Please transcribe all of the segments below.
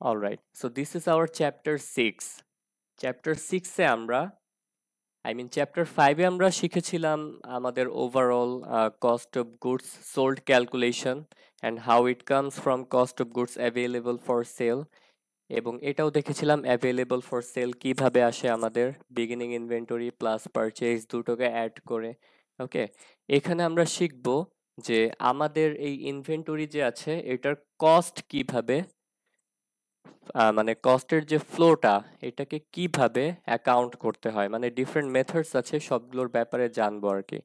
All right. So this is our chapter 6. Chapter 6 এ আমরা chapter 5 এ আমরা শিখেছিলাম আমাদের overall cost of goods sold calculation and how it comes from cost of goods available for sell এবং এটাও দেখেছিলাম available for sell কিভাবে আসে আমাদের বিগিনিং ইনভেন্টরি প্লাস পারচেজ দুটোকে অ্যাড করে। ওকে, এখানে আমরা শিখব যে আমাদের এই ইনভেন্টরি যে আছে এটার কস্ট কিভাবে মানে কস্টের যে ফ্লোটা এটাকে কিভাবে অ্যাকাউন্ট করতে হয়, মানে ডিফারেন্ট মেথডস আছে সবগুলোর ব্যাপারে জানবো আর কি।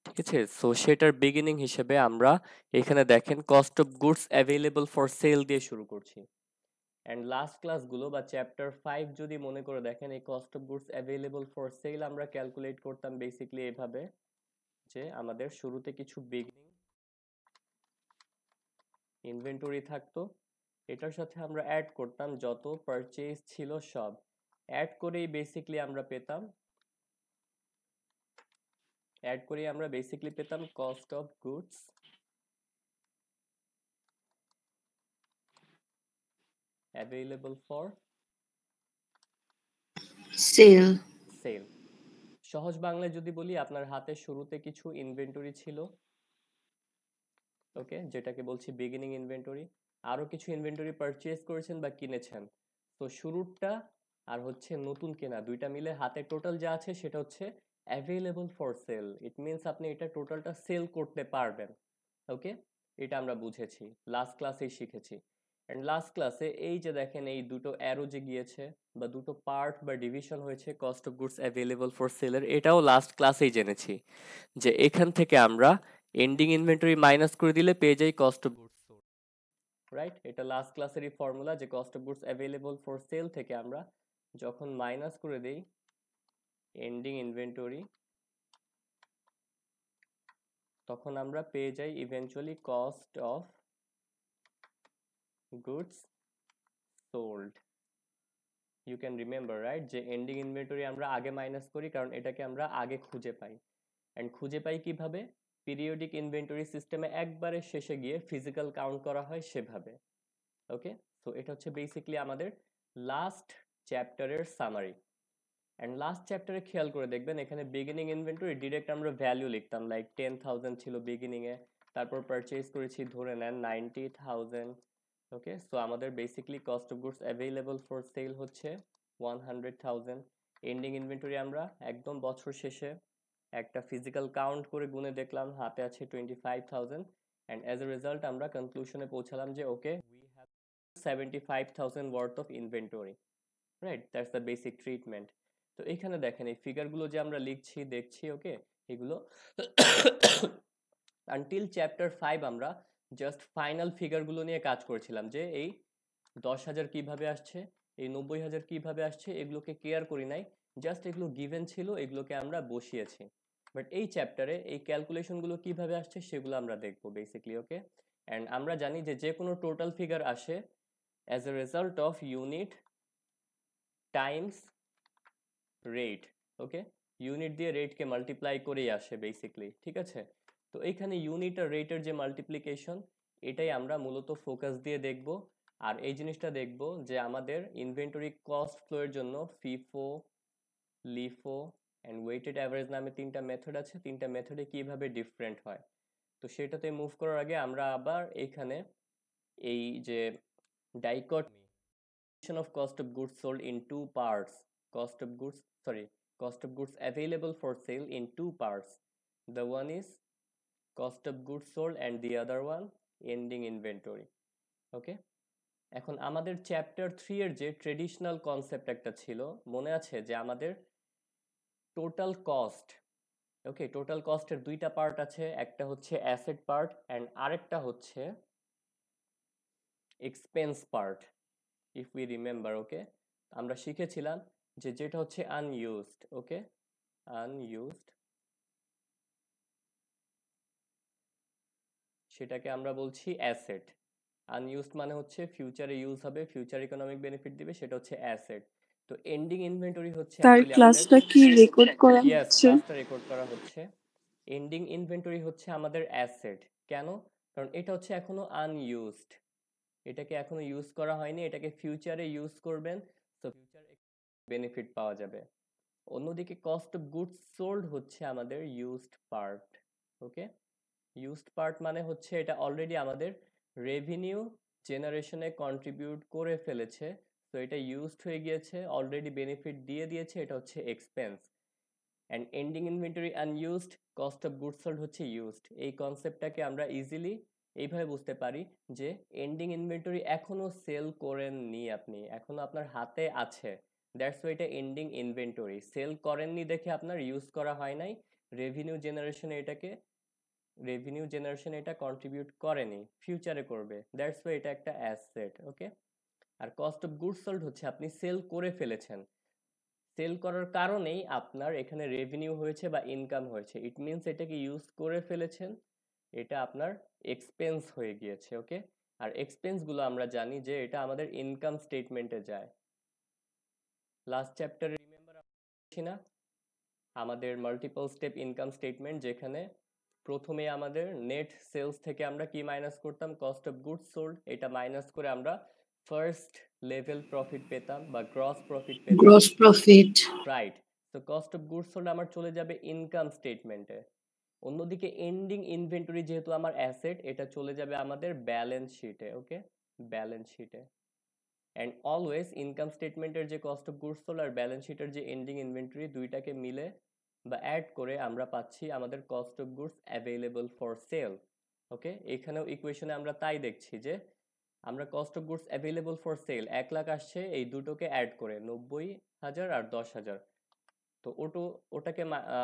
ঠিক আছে, সো সেটার বিগিনিং হিসেবে আমরা এখানে দেখেন cost of goods available for sell দিয়ে শুরু করছি। অ্যান্ড লাস্ট ক্লাসগুলো বা চ্যাপ্টার 5 যদি মনে করে দেখেন, এই cost of goods available for sell আমরা ক্যালকুলেট করতাম বেসিক্যালি এভাবে যে আমাদের শুরুতে কিছু বিগিনিং ইনভেন্টরি থাকতো, এটার সাথে আমরা অ্যাড করতাম যত পারচেজ ছিল সব, অ্যাড করেই বেসিক্যালি আমরা পেতাম cost of goods available for sale sale. সহজ বাংলায় যদি বলি, আপনার হাতে শুরুতে কিছু ইনভেন্টরি ছিল, ওকে, যেটাকে বলছি বিগিনিং ইনভেন্টরি, আরো কিছু ইনভেন্টরি পারচেজ করেছেন বা কিনেছেন, তো শুরুরটা আর হচ্ছে নতুন কেনা দুইটা মিলে হাতে টোটাল যা আছে সেটা হচ্ছে available for sell. It means আপনি এটা টোটালটা সেল করতে পারবেন। ওকে, এটা আমরা বুঝেছি, লাস্ট ক্লাসেই শিখেছি। এন্ড লাস্ট ক্লাসে এই যে দেখেন এই দুটো অ্যারো যে গিয়েছে বা দুটো পার্ট বা ডিভিশন হয়েছে cost of goods available for সেলের, এটাও লাস্ট ক্লাসেই জেনেছি যে এখান থেকে আমরা এন্ডিং ইনভেন্টরি মাইনাস করে দিলে পেয়ে যাই cost of goods sold. Right, এটা লাস্ট ক্লাসেরই ফর্মুলা যে cost of goods available for sale থেকে আমরা যখন মাইনাস করে দেই এন্ডিং ইনভেন্টরি, তখন আমরা পেয়ে যাই eventually cost of goods sold. You can remember right যে এন্ডিং ইনভেন্টরি আমরা আগে মাইনাস করি কারণ এটাকে আমরা আগে খুঁজে পাই। অ্যান্ড খুঁজে পাই কিভাবে? পিরিয়ডিক ইনভেন্টরি সিস্টেমে একবারে শেষে গিয়ে ফিজিক্যাল কাউন্ট করা হয় সেভাবে। ওকে, সো এটা হচ্ছে বেসিক্যালি আমাদের লাস্ট চ্যাপ্টারের সামারি। অ্যান্ড লাস্ট চ্যাপ্টারে খেয়াল করে দেখবেন এখানে বিগিনিং ইনভেন্টরি ডিরেক্ট আমরা ভ্যালু লিখতাম, লাইক 10,000 ছিল বিগিনিং এ, তারপর পারচেজ করেছি ধরে নেন 90,000। ওকে, সো আমাদের basically cost of goods available for sell হচ্ছে 100,000। এন্ডিং ইনভেন্টরি আমরা একদম বছর শেষে একটা ফিজিক্যাল কাউন্ট করে গুনে দেখলাম হাতে আছে 25,000, অ্যান্ড অ্যাজ এ রেজাল্ট আমরা কনক্লুশনে পৌঁছালাম যে okay we have 75,000 worth of inventory. Right, that's the basic treatment. তো এখানে দেখেন এই ফিগারগুলো যে আমরা লিখছি দেখছি, ওকে, এগুলো আনটিল চ্যাপ্টার 5 আমরা জাস্ট ফাইনাল ফিগারগুলো নিয়ে কাজ করেছিলাম যে এই 10,000 কিভাবে আসছে, এই 90,000 কিভাবে আসছে, এগুলোকে কেয়ার করি নাই, জাস্ট এগুলো গিভেন ছিল, এগুলোকে আমরা বসিয়েছি। বাট এই চ্যাপ্টারে এই ক্যালকুলেশনগুলো কিভাবে আসছে সেগুলো আমরা দেখবো বেসিক্যালি। ওকে, অ্যান্ড আমরা জানি যে যে কোনো টোটাল ফিগার আসে as a result of unit Times rate. Okay, unit দিয়ে রেটকে মাল্টিপ্লাই করেই আসে বেসিক্যালি, ঠিক আছে। তো এইখানে ইউনিট আর রেটের যে মাল্টিপ্লিকেশন, এটাই আমরা মূলত ফোকাস দিয়ে দেখব। আর এই জিনিসটা দেখব যে আমাদের ইনভেন্টরি কস্ট ফ্লো এর জন্য FIFO, LIFO and weighted average নামে তিনটা মেথড আছে, তিনটা মেথডে কিভাবে ডিফারেন্ট হয়। তো সেটাতে মুভ করার আগে আমরা আবার এখানে এই যে dichotomy of cost of goods sold in two parts, cost of goods available for sale in two parts. The one is cost of goods sold and the other one ending inventory. Okay, এখন আমাদের chapter 3 এর যে traditional concept একটা ছিল মনে আছে যে আমাদের টোটাল কস্ট, ওকে, টোটাল কস্টের দুইটা পার্ট আছে, একটা হচ্ছে অ্যাসেট পার্ট অ্যান্ড আরেকটা হচ্ছে expense part. If we remember, okay, আমরা শিখেছিলাম যে যেটা হচ্ছে আনইউজড, ওকে, আনইউজড সেটাকে আমরা বলছি অ্যাসেট। আনইউজড মানে হচ্ছে ফিউচারে ইউজ হবে, ফিউচার ইকোনমিক বেনিফিট দিবে, সেটা হচ্ছে অ্যাসেট। তো এন্ডিং ইনভেন্টরি হচ্ছে তার অ্যাকচুয়ালি আমাদের, ক্লাসটা কি রেকর্ড করা ইয়েস, হচ্ছে? ক্লাসটা রেকর্ড করা হচ্ছে। এন্ডিং ইনভেন্টরি হচ্ছে আমাদের অ্যাসেট। কেন? কারণ এটা হচ্ছে এখনো আনইউজড। এটাকে এখনো ইউজ করা হয়নি, এটাকে ফিউচারে ইউজ করবেন, সো ফিউচার বেনিফিট পাওয়া যাবে। অন্যদিকে কস্ট অফ গুডস সোল্ড হচ্ছে আমাদের ইউজড পার্ট। ওকে, ইউজড পার্ট মানে হচ্ছে এটা অলরেডি আমাদের রেভিনিউ জেনারেশনে কন্ট্রিবিউট করে ফেলেছে, তো এটা ইউজড হয়ে গিয়েছে, অলরেডি বেনিফিট দিয়ে দিয়েছে, এটা হচ্ছে expense. And ending inventory unused, cost of goods sold হচ্ছে ইউজড। এই কনসেপ্টটাকে আমরা ইজিলি এইভাবে বুঝতে পারি যে এন্ডিং ইনভেন্টরি এখনো সেল করেননি, আপনি এখনো আপনার হাতে আছে, দ্যাটস ওয়াই এটা এন্ডিং ইনভেন্টরি। সেল করেননি দেখে আপনার ইউজ করা হয় নাই, রেভিনিউ জেনারেশনে এটা কন্ট্রিবিউট করেনি, ফিউচারে করবে, দ্যাটস ওয়াই এটা একটা অ্যাসেট। ওকে, আর কস্ট অফ গুডস সোল্ড হচ্ছে আপনি সেল করে ফেলেছেন, সেল করার কারণেই আপনার এখানে রেভিনিউ হয়েছে বা ইনকাম হয়েছে, ইট মিনস এটাকে ইউজ করে ফেলেছেন, এটা আপনার এক্সপেন্স হয়ে গিয়েছে। ওকে, আর এক্সপেন্স গুলো আমরা জানি যে এটা আমাদের ইনকাম স্টেটমেন্টে যায়। লাস্ট চ্যাপ্টারে রিমেম্বার না আমাদের মাল্টিপল স্টেপ ইনকাম স্টেটমেন্ট, যেখানে প্রথমে আমাদের নেট সেলস থেকে আমরা কি মাইনাস করতাম, কস্ট অফ গুডস সোল্ড, এটা মাইনাস করে আমরা ফার্স্ট লেভেল প্রফিট পেতাম বা গ্রস প্রফিট পেতাম, গ্রস প্রফিট। রাইট। তো কস্ট অফ গুডস সোল্ড আমার চলে যাবে ইনকাম স্টেটমেন্টে। অন্যদিকে এন্ডিং ইনভেন্টরি যেহেতু আমার অ্যাসেট, এটা চলে যাবে আমাদের ব্যালেন্স শিটে। ওকে, ব্যালেন্স শিটে। অ্যান্ড অলওয়েজ ইনকাম স্টেটমেন্টের যে কস্ট অফ গুডস সোল্ড আর ব্যালেন্স শিটের যে এন্ডিং ইনভেন্টরি, দুইটাকে মিলে বা অ্যাড করে আমরা পাচ্ছি আমাদের cost of goods available for sale. Okay, এখানেও ইকুয়েশনে আমরা তাই দেখছি যে আমরা cost of goods available for sale 1,00,000 আসছে, এই দুটোকে অ্যাড করে 90,000 আর 10,000, তো ওটাকে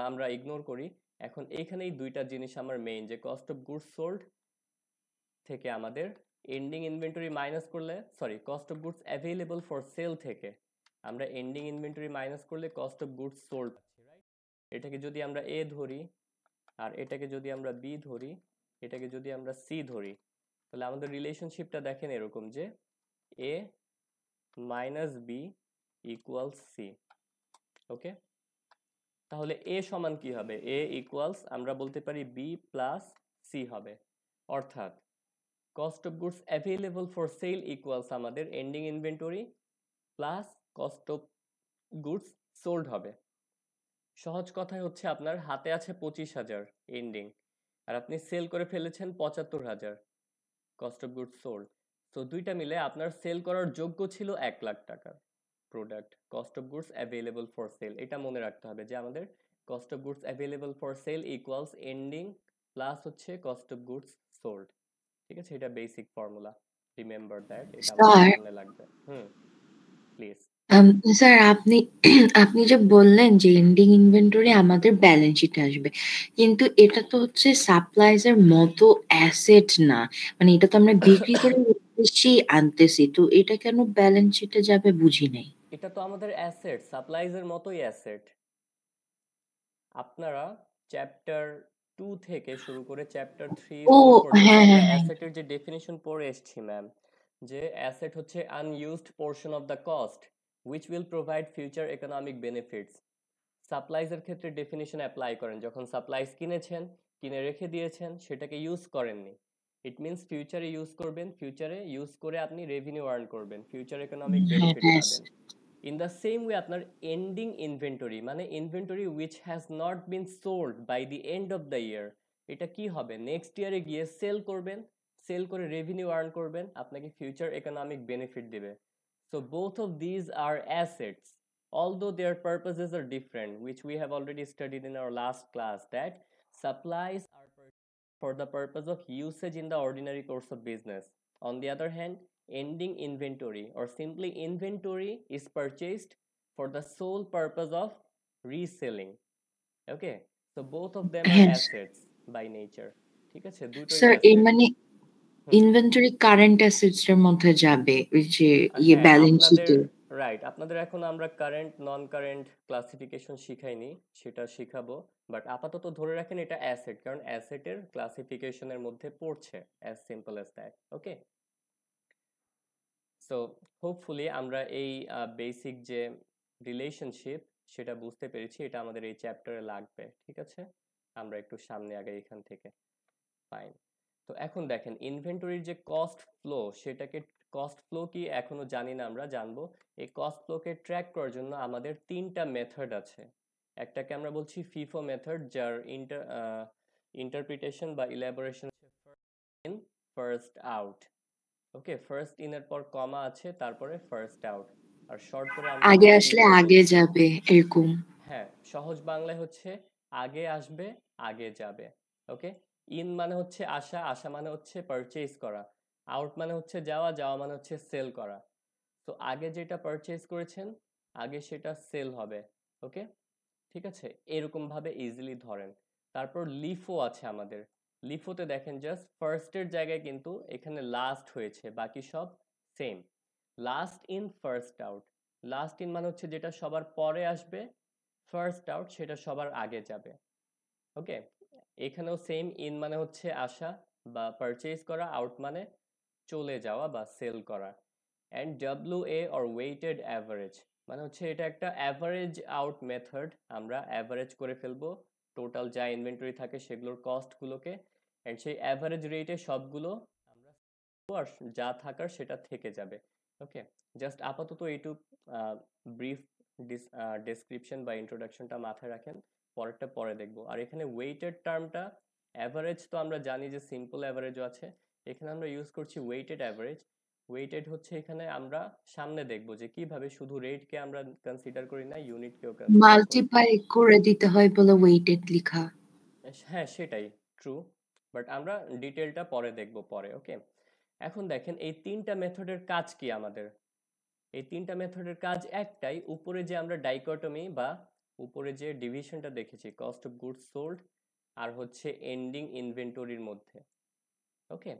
আমরা ইগনোর করি। এখন এইখানেই দুইটা জিনিস আমার মেইন, যে কস্ট অফ গুডস সোল্ড থেকে আমাদের এন্ডিং ইনভেন্টরি মাইনাস করলে, sorry, cost of goods available for sale থেকে আমরা এন্ডিং ইনভেন্টরি মাইনাস করলে কস্ট অফ গুডস সোল্ড পাচ্ছি, রাইট। এটাকে যদি আমরা এ ধরি, আর এটাকে যদি আমরা বি ধরি, এটাকে যদি আমরা সি ধরি, তাহলে আমাদের রিলেশনশিপটা দেখেন এরকম যে এ মাইনাস বি ইকুয়ালস সি। ওকে, তাহলে এ সমান কি হবে, এ ইকুয়ালস আমরা বলতে পারি বি প্লাস সি হবে, অর্থাৎ cost of goods available for sale equals আমাদের ending inventory plus cost of goods sold হবে। সহজ কথায় হচ্ছে আপনার হাতে আছে 25,000 এন্ডিং, আর আপনি সেল করে ফেলেছেন 75,000 কস্ট অফ গুডস সোল্ড, তো দুইটা মিলে আপনার সেল করার যোগ্য ছিল 1,00,000 টাকার product, cost of goods available for sell. এটা মনে রাখতে হবে যে আমাদের cost of goods available for sale equals ending plus হচ্ছে কস্ট অফ গুডস সোল্ড। ঠিক আছে, এটা বেসিক ফর্মুলা, রিমেম্বার দ্যাট, এটা আমাদের স্যার, সামনে লাগবে। প্লিজ। স্যার আপনি আপনি যে বললেন যে এন্ডিং ইনভেন্টরি আমাদের ব্যালেন্স শিটে আসবে, কিন্তু এটা তো হচ্ছে সাপ্লাইজ এর মতো অ্যাসেট না, মানে এটা তো আমরা বিক্রি করে বেশি আনতেছি, তো এটা কেন ব্যালেন্স শিটে যাবে বুঝি নাই। এটা তো আমাদের অ্যাসেট, সাপ্লাইজের মতোই অ্যাসেট। আপনারা চ্যাপ্টার 2 থেকে শুরু করে চ্যাপ্টার 3 ও 4 পর্যন্ত হ্যাঁ আমরা হ্যাঁ হ্যাঁ। অ্যাসেটের যে ডেফিনিশন পড়ে এসেছি ম্যাম, যে অ্যাসেট হচ্ছে unused portion of the cost which will provide future economic benefits। সাপ্লাইজের ক্ষেত্রে ডেফিনিশন অ্যাপ্লাই করেন, যখন সাপ্লাইজ কিনেছেন, কিনে রেখে দিয়েছেন, সেটাকে ইউজ করেননি, ইট মিনস ফিউচারে ইউজ করবেন, ফিউচারে ইউজ করে আপনি রেভিনিউ আর্ন করবেন, ফিউচার ইকোনমিক হ্যাঁ বেনিফিট হ্যাঁ। পাবেন। ইন দ্য সেম ওয়ে আপনার এন্ডিং ইনভেন্টরি মানে inventory which has not been sold by the end of the year, এটা কি হবে, নেক্সট ইয়ারে গিয়ে সেল করবেন, সেল করে রেভিনিউ আর্ন করবেন, আপনাকে ফিউচার ইকোনমিক বেনিফিট দিবে। So both of these are assets, although their purposes are different, which we have already studied in our last class, that supplies are for the purpose of usage in the ordinary course of business. On the other hand, ending inventory or simply inventory is purchased for the sole purpose of reselling. Okay, so both of them are হ্যাঁ assets by nature। ঠিক আছে, দুটোই sir, এই asset. মানে হুম, inventory current assets এর মধ্যে যাবে, ওই যে হ্যাঁ ব্যালেন্স আপনাদের, শিটে। রাইট, আপনাদের এখন আমরা কারেন্ট নন কারেন্ট ক্লাসিফিকেশন শিখাইনি, সেটা শিখাবো, বাট আপাতত ধরে রাখেন এটা অ্যাসেট, কারণ অ্যাসেটের ক্লাসিফিকেশনের মধ্যে পড়ছে, as simple as that. Okay, so hopefully আমরা এই বেসিক যে রিলেশনশিপ সেটা বুঝতে পেরেছি, এটা আমাদের এই চ্যাপ্টারে লাগবে। ঠিক আছে, আমরা একটু সামনে আগে এখান থেকে, ফাইন। তো এখন দেখেন ইনভেন্টরির যে কস্ট ফ্লো, সেটাকে কস্ট ফ্লো কি এখনো জানি না, আমরা জানবো। এই কস্ট ফ্লোকে ট্র্যাক করার জন্য আমাদের তিনটা মেথড আছে। একটাকে আমরা বলছি ফিফো মেথড, যার ইন্টারপ্রিটেশন বা elaboration in first out. Okay, first in এর পর কমা আছে, তারপরে ফার্স্ট আউট, আর শর্ট করে আমরা আগে এটাকে আসলে ফিফো আগে বলছি। যাবে এরকম। হ্যাঁ, সহজ বাংলায় হচ্ছে আগে আসবে আগে যাবে। ওকে, ইন মানে হচ্ছে আসা, আসা মানে হচ্ছে পারচেজ করা, আউট মানে হচ্ছে যাওয়া, যাওয়া মানে হচ্ছে সেল করা। তো আগে যেটা পারচেজ করেছেন আগে সেটা সেল হবে। ওকে, ঠিক আছে, এরকম ভাবে ইজিলি ধরেন। তারপর লিফো আছে আমাদের। লিফোতে দেখেন জাস্ট ফার্স্টের জায়গায় কিন্তু এখানে লাস্ট হয়েছে, বাকি সব same. Last in first out, last in মানে হচ্ছে যেটা সবার পরে আসবে, ফার্স্ট আউট সেটা সবার আগে যাবে। ওকে, এখানেও সেম, ইন মানে হচ্ছে আসা বা পারচেজ করা, আউট মানে চলে যাওয়া বা সেল করা। And W A or weighted average মানে হচ্ছে এটা একটা অ্যাভারেজ আউট মেথড, আমরা অ্যাভারেজ করে ফেলবো টোটাল যা ইনভেন্টরি থাকে সেগুলোর কস্টগুলোকে, অ্যান্ড সেই অ্যাভারেজ রেটে সবগুলো আমরা আর যা থাকার সেটা থেকে যাবে। ওকে, জাস্ট আপাতত এইটুক ব্রিফ ডেসক্রিপশন বা ইন্ট্রোডাকশনটা মাথায় রাখেন, পরেরটা পরে দেখবো। আর এখানে ওয়েটেড টার্মটা, অ্যাভারেজ তো আমরা জানি যে সিম্পল অ্যাভারেজও আছে, এখানে আমরা ইউজ করছি ওয়েটেড অ্যাভারেজ। ওয়েটেড হচ্ছে এখানে আমরা সামনে দেখবো যে কিভাবে শুধু রেটকে আমরা কনসিডার করি না, ইউনিটকেও কনসিডার করি। মাল্টিপ্লাই করে দিতে হয় বলে ওয়েটেড লিখা। হ্যাঁ সেটাই ট্রু, বাট আমরা ডিটেলটা পরে দেখবো পরে। ওকে, এখন দেখেন এই তিনটা মেথডের কাজ কি আমাদের। এই তিনটা মেথডের কাজ একটাই, উপরে যে আমরা ডাইকটমি বা উপরে যে ডিভিশনটা দেখেছি কস্ট অফ গুডস সোল্ড আর হচ্ছে এন্ডিং ইনভেন্টরির মধ্যে। ওকে,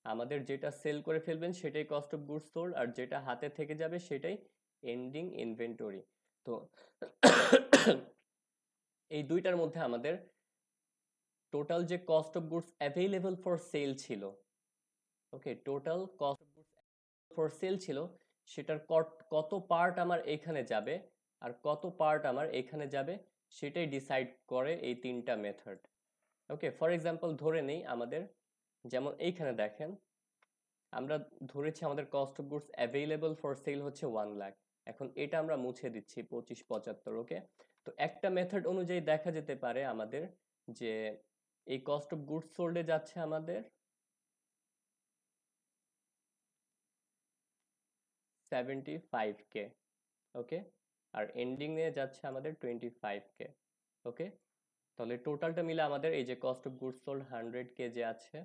আমাদের যেটা সেল করে ফেলবেন সেটাই কস্ট অফ গুডস সোল্ড, আর যেটা হাতে থেকে যাবে সেটাই এন্ডিং ইনভেন্টরি। তো এই দুইটার মধ্যে আমাদের টোটাল যে cost of goods available for sale ছিল, okay, total cost of goods for sale ছিল, সেটার কত পার্ট আমার এখানে যাবে আর কত পার্ট আমার এখানে যাবে, সেটাই ডিসাইড করে এই তিনটা মেথড। ওকে, ফর এক্সাম্পল ধরে নেই আমাদের, যেমন এইখানে দেখেন আমরা ধরেছি আমাদের cost of goods available for sell হচ্ছে 1 লাখ। এখন এটা আমরা মুছে দিচ্ছি 2575। ওকে, তো একটা মেথড অনুযায়ী দেখা যেতে পারে আমাদের যে এই কস্ট অফ গুডস সোল্ডে যাচ্ছে আমাদের 75K। ওকে, আর এন্ডিং এ যাচ্ছে আমাদের 25K। ওকে, তাহলে টোটালটা মিলে আমাদের এই যে cost of goods sold 100K যে আছে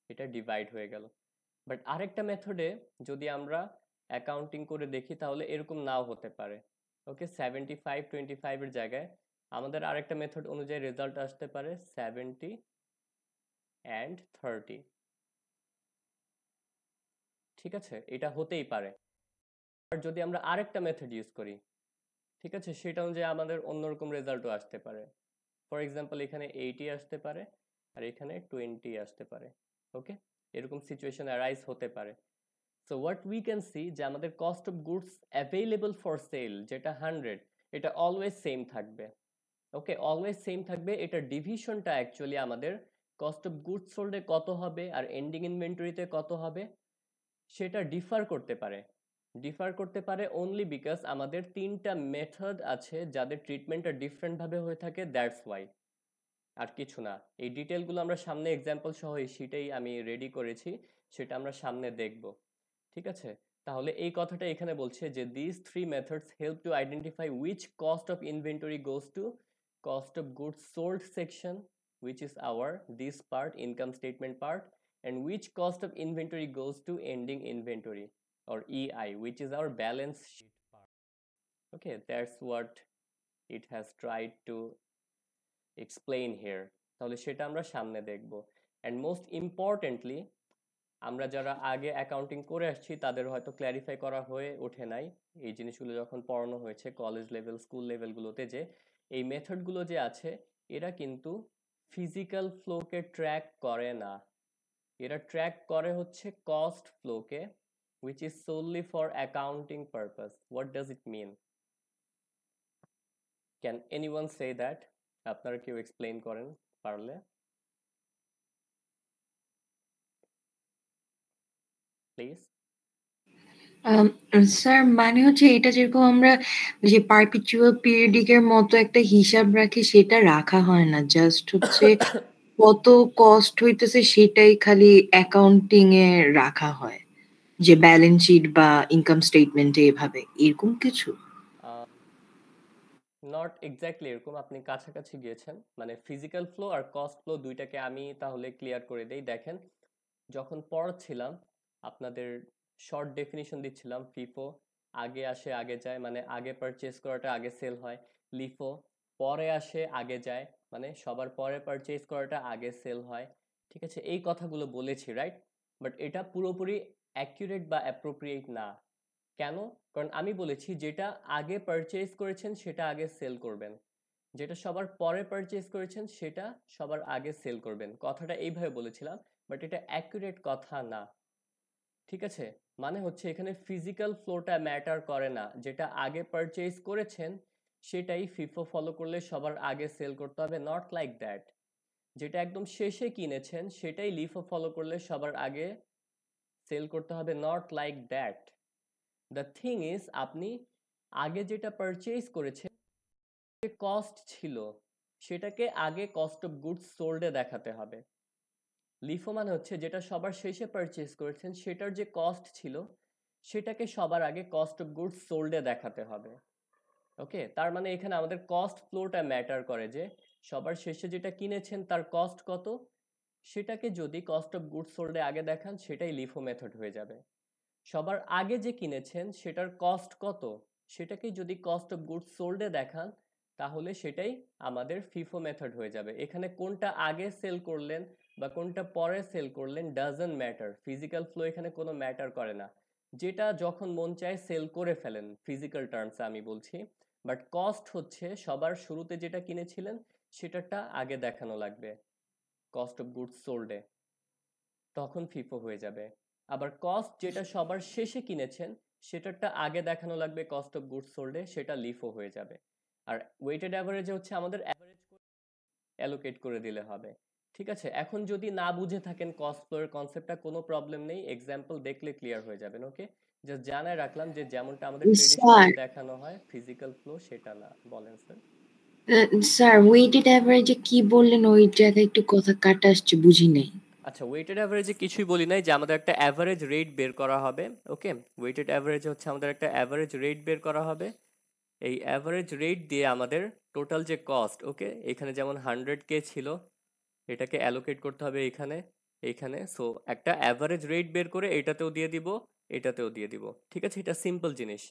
এটা ডিভাইড হয়ে গেল। বাট আরেকটা মেথডে যদি আমরা অ্যাকাউন্টিং করে দেখি তাহলে এরকম নাও হতে পারে। ওকে, 75 25 এর জায়গায় আমাদের আরেকটা মেথড অনুযায়ী রেজাল্ট আসতে পারে 70 and 30। ঠিক আছে, এটা হতেই পারে। আর যদি আমরা আরেকটা মেথড ইউজ করি, ঠিক আছে, সেটা অনুযায়ী আমাদের অন্যরকম রেজাল্টও আসতে পারে। ফর এক্সাম্পল এখানে 80 আসতে পারে আর এখানে 20 আসতে পারে। ওকে, এরকম সিচুয়েশন অ্যারাইজ হতে পারে। So what we can see যে আমাদের cost of goods available for sell যেটা 100, এটা অলওয়েজ সেম থাকবে। ওকে, অলওয়েজ সেম থাকবে, এটা ডিভিশনটা অ্যাকচুয়ালি আমাদের কস্ট অফ গুডস সোল্ডে কত হবে আর এন্ডিং ইনভেন্টরিতে কত হবে সেটা ডিফার করতে পারে। ডিফার করতে পারে অনলি বিকজ আমাদের তিনটা মেথড আছে যাদের ট্রিটমেন্টটা ডিফারেন্ট ভাবে হয়ে থাকে, দ্যাটস ওয়াই, আর কিছু না। এই ডিটেলগুলো আমরা সামনে এক্সাম্পল সহ এই শীটেই আমি রেডি করেছি, সেটা আমরা সামনে দেখব। ঠিক আছে, তাহলে এই কথাটা এখানে বলছে যে this three methods help to identify which cost of inventory goes to cost of goods sold section, which is our this part income statement part, and which cost of inventory goes to ending inventory or EI, which is our balance sheet part. Okay, that's what it has tried to explain here. তাহলে সেটা আমরা সামনে দেখব। and most importantly, আমরা যারা আগে accounting করে আসছি তাদের হয়তো ক্ল্যারিফাই করা হয়ে ওঠে নাই এই জিনিসগুলো যখন পড়ানো হয়েছে কলেজ লেভেল স্কুল লেভেলগুলোতে, যে এই মেথডগুলো যে আছে এরা কিন্তু ফিজিক্যাল ফ্লোকে ট্র্যাক করে না, এরা ট্র্যাক করে হচ্ছে cost ফ্লোকে, which is solely for accounting purpose. What does it mean? Can anyone say that? আপনারা কেউ এক্সপ্লেইন করেন পারলে। প্লিজ। আম স্যার মানে হচ্ছে এটা যেরকম আমরা যে পারপেচুয়াল পিরিয়ডিক এর মতো একটা হিসাব রাখি সেটা রাখা হয় না। জাস্ট হচ্ছে কত কস্ট হইতেছে সেটাই খালি অ্যাকাউন্টিং এ রাখা হয়। যে ব্যালেন্স শিট বা ইনকাম স্টেটমেন্ট এ এভাবে। এরকম কিছু? নট এক্স্যাক্টলি এরকম, আপনি কাছাকাছি গিয়েছেন। মানে ফিজিক্যাল ফ্লো আর কস্ট ফ্লো দুইটাকে আমি তাহলে ক্লিয়ার করে দেই। দেখেন, যখন পড়াচ্ছিলাম আপনাদের শর্ট ডেফিনিশন দিচ্ছিলাম, ফিফো আগে আসে আগে যায়, মানে আগে পারচেজ করাটা আগে সেল হয়। লিফো পরে আসে আগে যায়, মানে সবার পরে পারচেজ করাটা আগে সেল হয়। ঠিক আছে, এই কথাগুলো বলেছি, রাইট? বাট এটা পুরোপুরি অ্যাকিউরেট বা অ্যাপ্রোপ্রিয়েট না। কেন? কারণ আমি বলেছি যেটা আগে পারচেজ করেছেন সেটা আগে সেল করবেন, যেটা সবার পরে পারচেজ করেছেন সেটা সবার আগে সেল করবেন। কথাটা এইভাবে বলেছিলাম, বাট এটা অ্যাকুরেট কথা না। ঠিক আছে, মানে হচ্ছে এখানে ফিজিক্যাল ফ্লোটা ম্যাটার করে না। যেটা আগে পারচেজ করেছেন সেটাই ফিফো ফলো করলে সবার আগে সেল করতে হবে, নট লাইক দ্যাট। যেটা একদম শেষে কিনেছেন সেটাই লিফো ফলো করলে সবার আগে সেল করতে হবে, not like that. The thing is, আপনি আগে যেটা পারচেজ করেছেন যে কস্ট ছিল সেটাকে আগে কস্ট অফ গুডস সোল্ডে দেখাতে হবে। লিফো মানে হচ্ছে যেটা সবার শেষে পারচেজ করেছেন সেটার যে কস্ট ছিল সেটাকে সবার আগে কস্ট অফ গুডস সোল্ডে দেখাতে হবে। ওকে, তার মানে এখানে আমাদের কস্ট ফ্লোটা ম্যাটার করে, যে সবার শেষে যেটা কিনেছেন তার কস্ট কত, সেটাকে যদি কস্ট অফ গুডস সোল্ডে আগে দেখান সেটাই লিফো মেথড হয়ে যাবে। সবার আগে যে কিনেছেন সেটার কস্ট কত, সেটাকে যদি কস্ট অফ গুডস সোল্ডে দেখান তাহলে সেটাই আমাদের ফিফো মেথড হয়ে যাবে। এখানে কোনটা আগে সেল করলেন বা কোনটা পরে সেল করলেন ডাজন্ট ম্যাটার, ফিজিক্যাল ফ্লো এখানে কোনো ম্যাটার করে না। যেটা যখন মন চায় সেল করে ফেলেন ফিজিক্যাল টার্মসে আমি বলছি। বাট কস্ট হচ্ছে সবার শুরুতে যেটা কিনেছিলেন সেটাটা আগে দেখানো লাগবে কস্ট অফ গুডস সোল্ডে, তখন ফিফো হয়ে যাবে। আবার কস্ট যেটা সবার শেষে কিনেছেন সেটারটা আগে দেখানো লাগবে কস্ট অফ গুডস সোল্ডে, সেটা লিফো হয়ে যাবে। আর ওয়েটেড অ্যাভারেজে হচ্ছে আমাদের অ্যাভারেজ অ্যালোকেট করে দিলে হবে। ঠিক আছে, এখন যদি না বুঝে থাকেন কস্ট ফ্লো এর কনসেপ্টটা, কোনো প্রবলেম নেই, এক্সাম্পল দেখলে ক্লিয়ার হয়ে যাবেন। ওকে, জাস্ট জানায় রাখলাম যে যেমনটা আমাদের স্যার, ট্রেডিশনালি দেখানো হয় ফিজিক্যাল ফ্লো সেটা না। বলেন স্যার। আ স্যার ওয়েটেড এভারেজ এ কি বললেন? ওই জায়গায় একটু কথা কাটা আসছে বুঝি নাই। আচ্ছা, ওয়েটেড অ্যাভারেজে কিছুই বলি নাই, যে আমাদের একটা অ্যাভারেজ রেট বের করা হবে। ওকে, ওয়েটেড অ্যাভারেজে হচ্ছে আমাদের একটা অ্যাভারেজ রেট বের করা হবে। এই অ্যাভারেজ রেট দিয়ে আমাদের টোটাল যে কস্ট, ওকে, এখানে যেমন 100K ছিল, এটাকে অ্যালোকেট করতে হবে এখানে, এইখানে। সো একটা অ্যাভারেজ রেট বের করে এটাতেও দিয়ে দিব, এটাতেও দিয়ে দিব। ঠিক আছে, এটা সিম্পল জিনিস।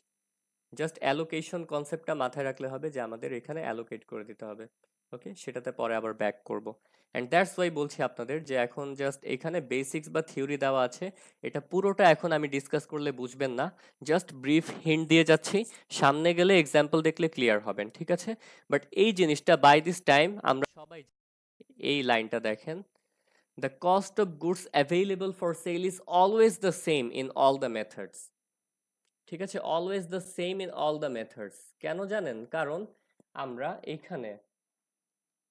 জাস্ট অ্যালোকেশন কনসেপ্টটা মাথায় রাখলে হবে যে আমাদের এখানে অ্যালোকেট করে দিতে হবে। ওকে, সেটাতে পরে আবার ব্যাক করব। অ্যান্ড দ্যাটস ওয়াই বলছি আপনাদের যে এখন জাস্ট এখানে বেসিক্স বা থিওরি দেওয়া আছে, এটা পুরোটা এখন আমি ডিসকাস করলে বুঝবেন না, জাস্ট ব্রিফ হিন্ট দিয়ে যাচ্ছি। সামনে গেলে এক্সাম্পল দেখলে ক্লিয়ার হবেন, ঠিক আছে? বাট এই জিনিসটা বাই দিস টাইম আমরা সবাই, এই লাইনটা দেখেন, the cost of goods available for sell is always the same in all the methods. ঠিক আছে, always the same in all the methods. কেন জানেন? কারণ আমরা এখানে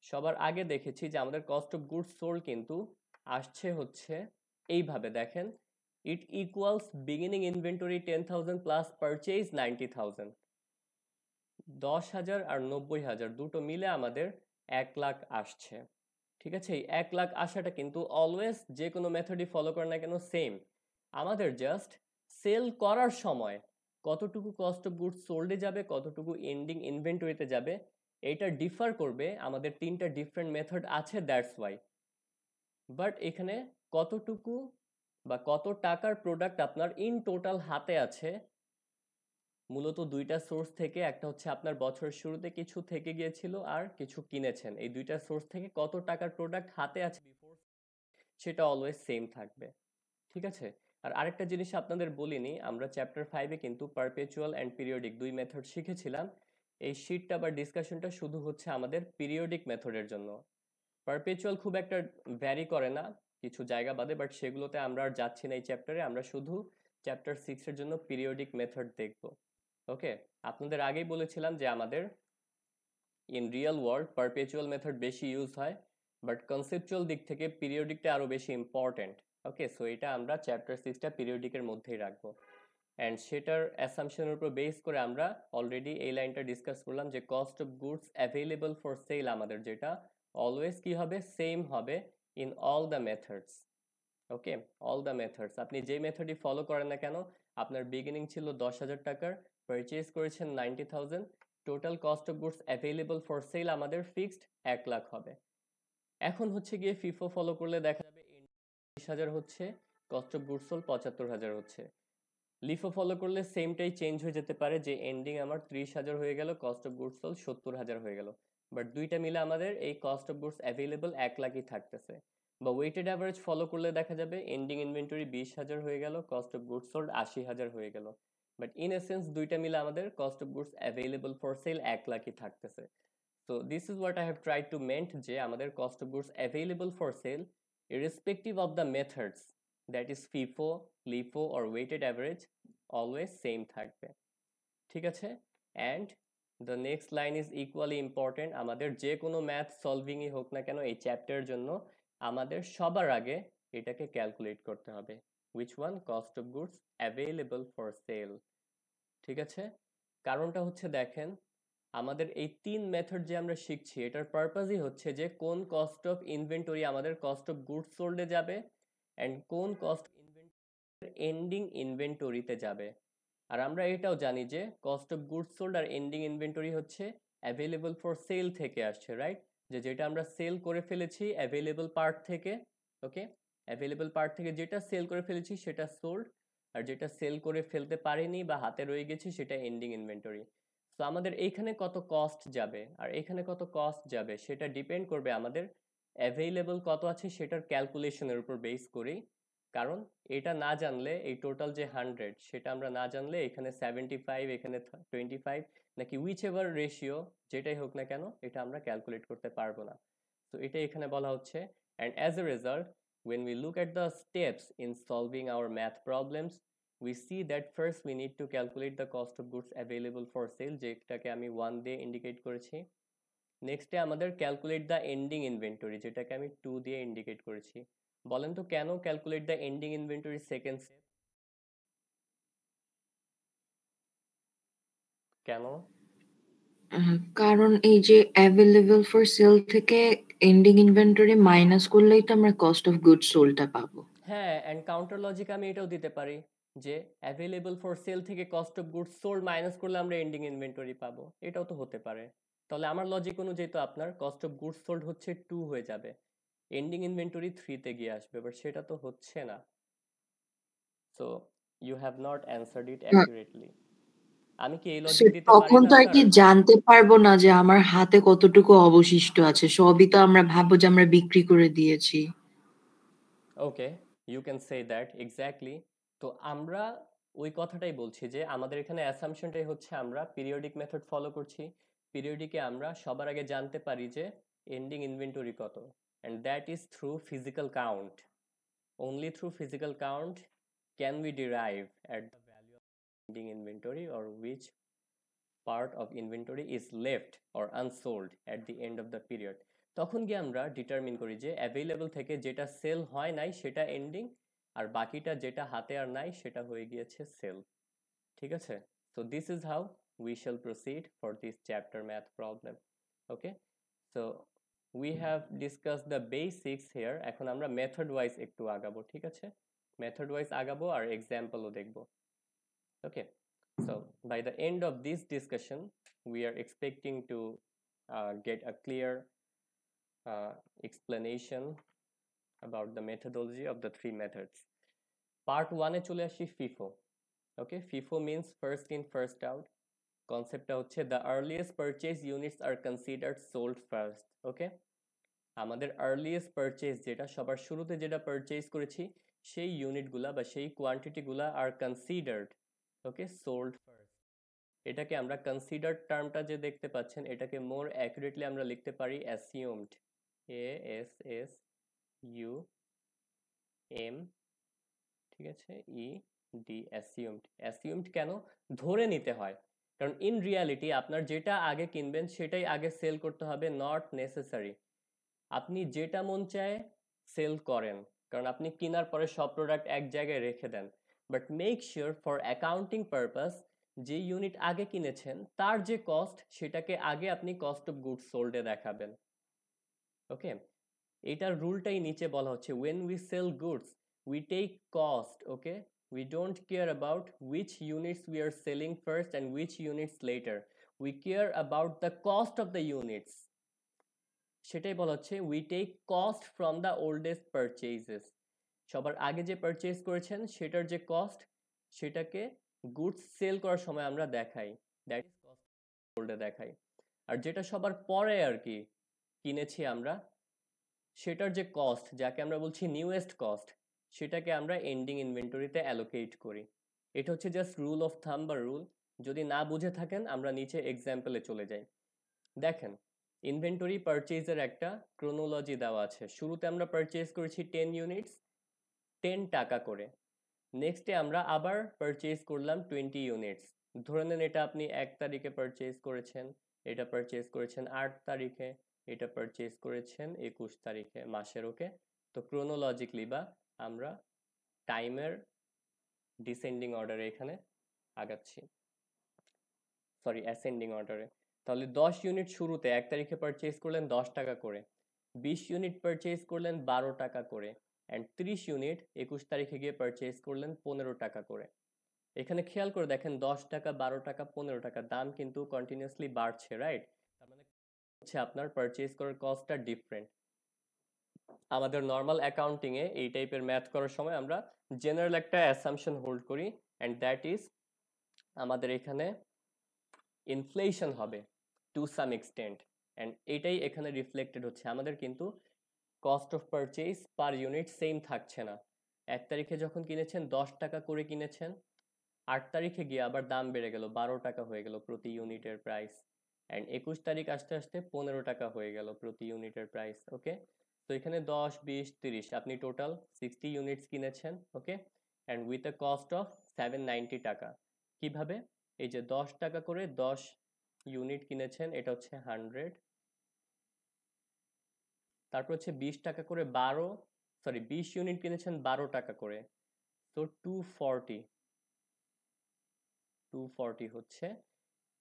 সবার আগে দেখেছি যে আমাদের কস্ট অফ গুডস সোল্ড কিন্তু আসছে হচ্ছে এইভাবে, দেখেন, it equals beginning inventory 10,000 plus purchase 90,000। 10,000 আর 90,000 দুটো মিলে আমাদের 1,00,000 আসছে। ঠিক আছে, এই 1,00,000 আসাটা কিন্তু অলওয়েজ যে কোনো মেথডই ফলো করে না কেন সেম। আমাদের জাস্ট সেল করার সময় কতটুকু কস্ট অফ গুডস সোল্ডে যাবে, কতটুকু এন্ডিং ইনভেন্টরিতে যাবে, এটা ডিফার করবে। আমাদের তিনটা ডিফারেন্ট মেথড আছে, দ্যাটস ওয়াই। বাট এখানে কতটুকু বা কত টাকার প্রোডাক্ট আপনার ইন টোটাল হাতে আছে, মূলত দুইটা সোর্স থেকে, একটা হচ্ছে আপনার বছরের শুরুতে কিছু থেকে গিয়েছিল আর কিছু কিনেছেন, এই দুইটা সোর্স থেকে কত টাকার প্রোডাক্ট হাতে আছে বিফোর, সেটা অলওয়েজ সেম থাকবে। ঠিক আছে, আর আরেকটা জিনিস আপনাদের বলিনি, আমরা চ্যাপ্টার 5-এ কিন্তু পারপেচুয়াল অ্যান্ড পিরিয়ডিক দুই মেথড শিখেছিলাম। এই শীটটা বা ডিসকাশনটা শুধু হচ্ছে আমাদের পিরিয়ডিক মেথডের জন্য। পারপেচুয়াল খুব একটা ভ্যারি করে না কিছু জায়গা বাদে, বাট সেগুলোতে আমরা আর যাচ্ছি না এই চ্যাপ্টারে, আমরা শুধু চ্যাপ্টার 6-এর জন্য পিরিয়ডিক মেথড দেখব। ওকে, আপনাদের আগেই বলেছিলাম যে আমাদের in real world perpetual method বেশি ইউজ হয়, বাট কনসেপচুয়াল দিক থেকে পিরিয়ডিকটা আরো বেশি ইম্পর্টেন্ট। ওকে, সো এটা আমরা চ্যাপ্টার 6টা পিরিয়ডিকের মধ্যেই রাখবো। অ্যান্ড সেটার অ্যাসাম্পশনের উপর বেস করে আমরা অলরেডি এই লাইনটা ডিসকাস করলাম যে cost of goods available for sell আমাদের যেটা অলওয়েজ কি হবে, সেম হবে in all the methods. Okay, all the methods, আপনি যে মেথডই ফলো করেন না কেন, আপনার বিগিনিং ছিল 10,000 টাকার, পারচেজ করেছেন 90,000, total cost of goods available for sell আমাদের ফিক্সড 1 লাখ হবে। এখন হচ্ছে গিয়ে ফিফো ফলো করলে দেখা যাবে 20,000 হচ্ছে, কস্ট অফ গুডস সোল্ড 75,000 হচ্ছে। লিফো ফলো করলে সেমটাই চেঞ্জ হয়ে যেতে পারে যে এন্ডিং আমার 30,000 হয়ে গেল, কস্ট অফ গুডস সোল্ড 70,000 হয়ে গেল, বাট দুইটা মিলে আমাদের এই কস্ট অফ গুডস অ্যাভেলেবল 1 লাখই থাকতেছে। বা ওয়েটেড অ্যাভারেজ ফলো করলে দেখা যাবে এন্ডিং ইনভেন্টরি 20,000 হয়ে গেল, কস্ট অফ গুডস সোল্ড 80,000 হয়ে গেল, বাট ইন এসেন্স দুইটা মিলে আমাদের cost of goods available for sell 1 লাখই থাকতেছে। So this is what I have tried to meant যে আমাদের cost of goods available for sale irrespective of the methods, that is FIFO, LIFO or weighted average, always same থাকবে। ঠিক আছে, and the next line is equally important, আমাদের যে কোনো math সলভিংই হোক না কেন এই চ্যাপ্টারের জন্য আমাদের সবার আগে এটাকে ক্যালকুলেট করতে হবে, which one, cost of goods available for sale। ঠিক আছে, কারণটা হচ্ছে দেখেন আমাদের এই 3 মেথড যে আমরা শিখছি এটার পারপাসই হচ্ছে যে কোন কস্ট অফ ইনভেন্টরি আমাদের কস্ট অফ গুডস সোল্ডে যাবে এন্ড কোন কস্ট ইনভেন্টরি এন্ডিং ইনভেন্টরিতে যাবে। আর আমরা এটাও জানি যে কস্ট অফ গুডস সোল্ড আর এন্ডিং ইনভেন্টরি হচ্ছে অ্যাভেলেবল ফর সেল থেকে আসছে, রাইট, যে যেটা আমরা সেল করে ফেলেছি অ্যাভেলেবল পার্ট থেকে। ওকে, অ্যাভেলেবল পার্ট থেকে যেটা সেল করে ফেলেছি সেটা সোল্ড, আর যেটা সেল করে ফেলতে পারিনি বা হাতে রয়ে গেছে সেটা এন্ডিং ইনভেন্টরি। তো আমাদের এইখানে কত কস্ট যাবে আর এখানে কত কস্ট যাবে সেটা ডিপেন্ড করবে আমাদের অ্যাভেলেবল কত আছে সেটার ক্যালকুলেশনের উপর বেস করেই। কারণ এটা না জানলে এই টোটাল যে 100 সেটা আমরা না জানলে এখানে 75 এখানে 25 নাকি উইচ এভার রেশিও যেটাই হোক না কেন এটা আমরা ক্যালকুলেট করতে পারবো না। তো এটা এখানে বলা হচ্ছে, and as a result when we look at the steps in solving our math problems we see that first we need to calculate the cost of goods available for sale, যেটাকে আমি 1 দিয়ে ইন্ডিকেট করেছি। নেক্সটে আমাদের calculate the ending inventory, যেটাকে আমি 2 দিয়ে indicate করেছি। বলেন তো কেন calculate the ending inventory second step, কেন? কারণ এই যে অ্যাভেলেবল ফর সেল থেকে এন্ডিং ইনভেন্টরি মাইনাস করলেই তো আমরা কস্ট অফ গুডস সোল্ডটা পাবো। হ্যাঁ, অ্যান্ড কাউন্টার লজিক আমি এটাও দিতে পারি যে অ্যাভেলেবল ফর সেল থেকে cost of goods sold minus করলে আমরা এন্ডিং ইনভেন্টরি পাবো, এটাও তো হতে পারে। তাহলে আমার লজিক অনুযায়ী তো আপনার কস্ট অফ গুডস সোল্ড হচ্ছে 2 হয়ে যাবে, এন্ডিং ইনভেন্টরি 3 তে গিয়ে আসবে, বাট সেটা তো হচ্ছে না। So you have not answered it accurately. আমি কি এই লজিক দিতে পারি তখন না তো আর কি স্যার? জানতে পারবো না যে আমার হাতে কতটুকু অবশিষ্ট আছে, সবই তো আমরা ভাববো যে আমরা বিক্রি করে দিয়েছি। Okay, you can say that exactly. তো আমরা ওই কথাটাই বলছি যে আমাদের এখানে অ্যাসাম্পশনটাই হচ্ছে আমরা পিরিয়ডিক মেথড ফলো করছি, পিরিয়ডিকে আমরা সবার আগে জানতে পারি যে এন্ডিং ইনভেন্টরি কত, and that is through physical count, only through physical count can we derive at the value of ending inventory or which part of inventory is left or unsold at the end of the period। তখন গিয়ে আমরা determine করি যে available থেকে যেটা sell হয় নাই সেটা এন্ডিং, আর বাকিটা যেটা হাতে আর নাই সেটা হয়ে গিয়েছে সেল। ঠিক আছে, so this is how we shall proceed for this chapter math problem। okay, so we have discussed the basics here, এখন আমরা মেথড ওয়াইজ একটু আগাবো। ঠিক আছে, মেথড ওয়াইজ আগাবো আর এক্সাম্পলও দেখবো। okay, so by the end of this discussion we are expecting to get a clear explanation about the methodology of the 3 methods। part 1 এ চলে আসি FIFO। okay, FIFO means first in first out, কনসেপ্টটা হচ্ছে the earliest purchase units are considered sold first। ওকে, আমাদের earliest purchase যেটা সবার শুরুতে যেটা purchase করেছি সেই ইউনিটগুলা বা সেই কোয়ান্টিটিগুলা আর কনসিডার্ড, ওকে, সোল্ড ফার্স্ট। এটাকে আমরা কনসিডার্ড টার্মটা যে দেখতে পাচ্ছেন এটাকে মোর অ্যাকুরেটলি আমরা লিখতে পারি অ্যাসিউমড, ASSUM, ঠিক আছে, ED, অ্যাসিউমড। অ্যাসিউমড কেন? ধরে নিতে হয়, কারণ ইন রিয়ালিটি আপনার যেটা আগে কিনবেন সেটাই আগে সেল করতে হবে, নট নেসেসারি। আপনি যেটা মন চায় সেল করেন, কারণ আপনি কেনার পরে সব প্রোডাক্ট এক জায়গায় রেখে দেন। But make sure for accounting purpose যে ইউনিট আগে কিনেছেন তার যে কস্ট সেটাকে আগে আপনি কস্ট অফ গুডস সোল্ডে দেখাবেন। ওকে, এটার রুলটাই নিচে বলা হচ্ছে when we sell goods we take cost. Okay, we don't care about which units we are selling first and which units later, we care about the cost of the units. সেটাই বলা হচ্ছে we take cost from the oldest purchases, সবার আগে যে purchase করেছেন সেটার যে cost সেটাকে গুডস সেল করার সময় আমরা দেখাই, দ্যাট ইজ কস্ট সোল্ডে দেখাই। আর যেটা সবার পরে আর কি কিনেছি আমরা সেটার যে কস্ট যাকে আমরা বলছি নিউয়েস্ট কস্ট সেটাকে আমরা এন্ডিং ইনভেন্টরিতে অ্যালোকেট করি। এটা হচ্ছে জাস্ট রুল অফ থাম্ব বা রুল। যদি না বুঝে থাকেন আমরা নিচে এক্সাম্পলে চলে যাই। দেখেন, ইনভেন্টরি পারচেজের একটা ক্রোনোলজি দেওয়া আছে। শুরুতে আমরা পারচেজ করেছি 10 ইউনিটস 10 টাকা করে। নেক্সটে আমরা আবার পারচেজ করলাম 20 ইউনিটস। ধরে নেন এটা আপনি 1 তারিখে পারচেজ করেছেন, এটা পারচেজ করেছেন 8 তারিখে, এটা পারচেজ করেছেন 21 তারিখে মাসের। ওকে, তো ক্রোনোলজিক্যালি বা আমরা টাইমের ডিসেন্ডিং অর্ডারে এখানে আগাচ্ছি, সরি অ্যাসেন্ডিং অর্ডারে। তাহলে 10 ইউনিট শুরুতে 1 তারিখে পারচেজ করলেন 10 টাকা করে, 20 ইউনিট পারচেজ করলেন 12 টাকা করে, অ্যান্ড 30 ইউনিট 21 তারিখে গিয়ে পারচেজ করলেন 15 টাকা করে। এখানে খেয়াল করে দেখেন 10 টাকা 12 টাকা 15 টাকা দাম কিন্তু কন্টিনিউয়াসলি বাড়ছে, রাইট? তার মানে হচ্ছে আপনার পারচেজ করার কস্টটা ডিফারেন্ট। আমাদের নর্মাল অ্যাকাউন্টিং এ এই টাইপের ম্যাথ করার সময় আমরা জেনারেল একটা অ্যাসাম্পশন হোল্ড করি, অ্যান্ড দ্যাট ইজ আমাদের এখানে ইনফ্লেশন হবে টু সাম এক্সটেন্ট, অ্যান্ড এটাই এখানে রিফ্লেক্টেড হচ্ছে। আমাদের কিন্তু cost of purchase per unit same থাকছে না। 1 তারিখে যখন কিনেছেন 10 টাকা করে কিনেছেন, 8 তারিখে গিয়ে আবার দাম বেড়ে গেল 12 টাকা হয়ে গেল প্রতি ইউনিটের প্রাইস, অ্যান্ড 21 তারিখ আসতে আসতে 15 টাকা হয়ে গেল প্রতি ইউনিটের প্রাইস। ওকে, তো এখানে 10 20 30 আপনি টোটাল 60 ইউনিটস কিনেছেন। Okay, and with a cost of 790 টাকা। কিভাবে? এই যে 10 টাকা করে 10 ইউনিট কিনেছেন, এটা হচ্ছে 100, তারপর হচ্ছে 20 টাকা করে 20 ইউনিট কিনেছেন 12 টাকা করে, তো 240 হচ্ছে,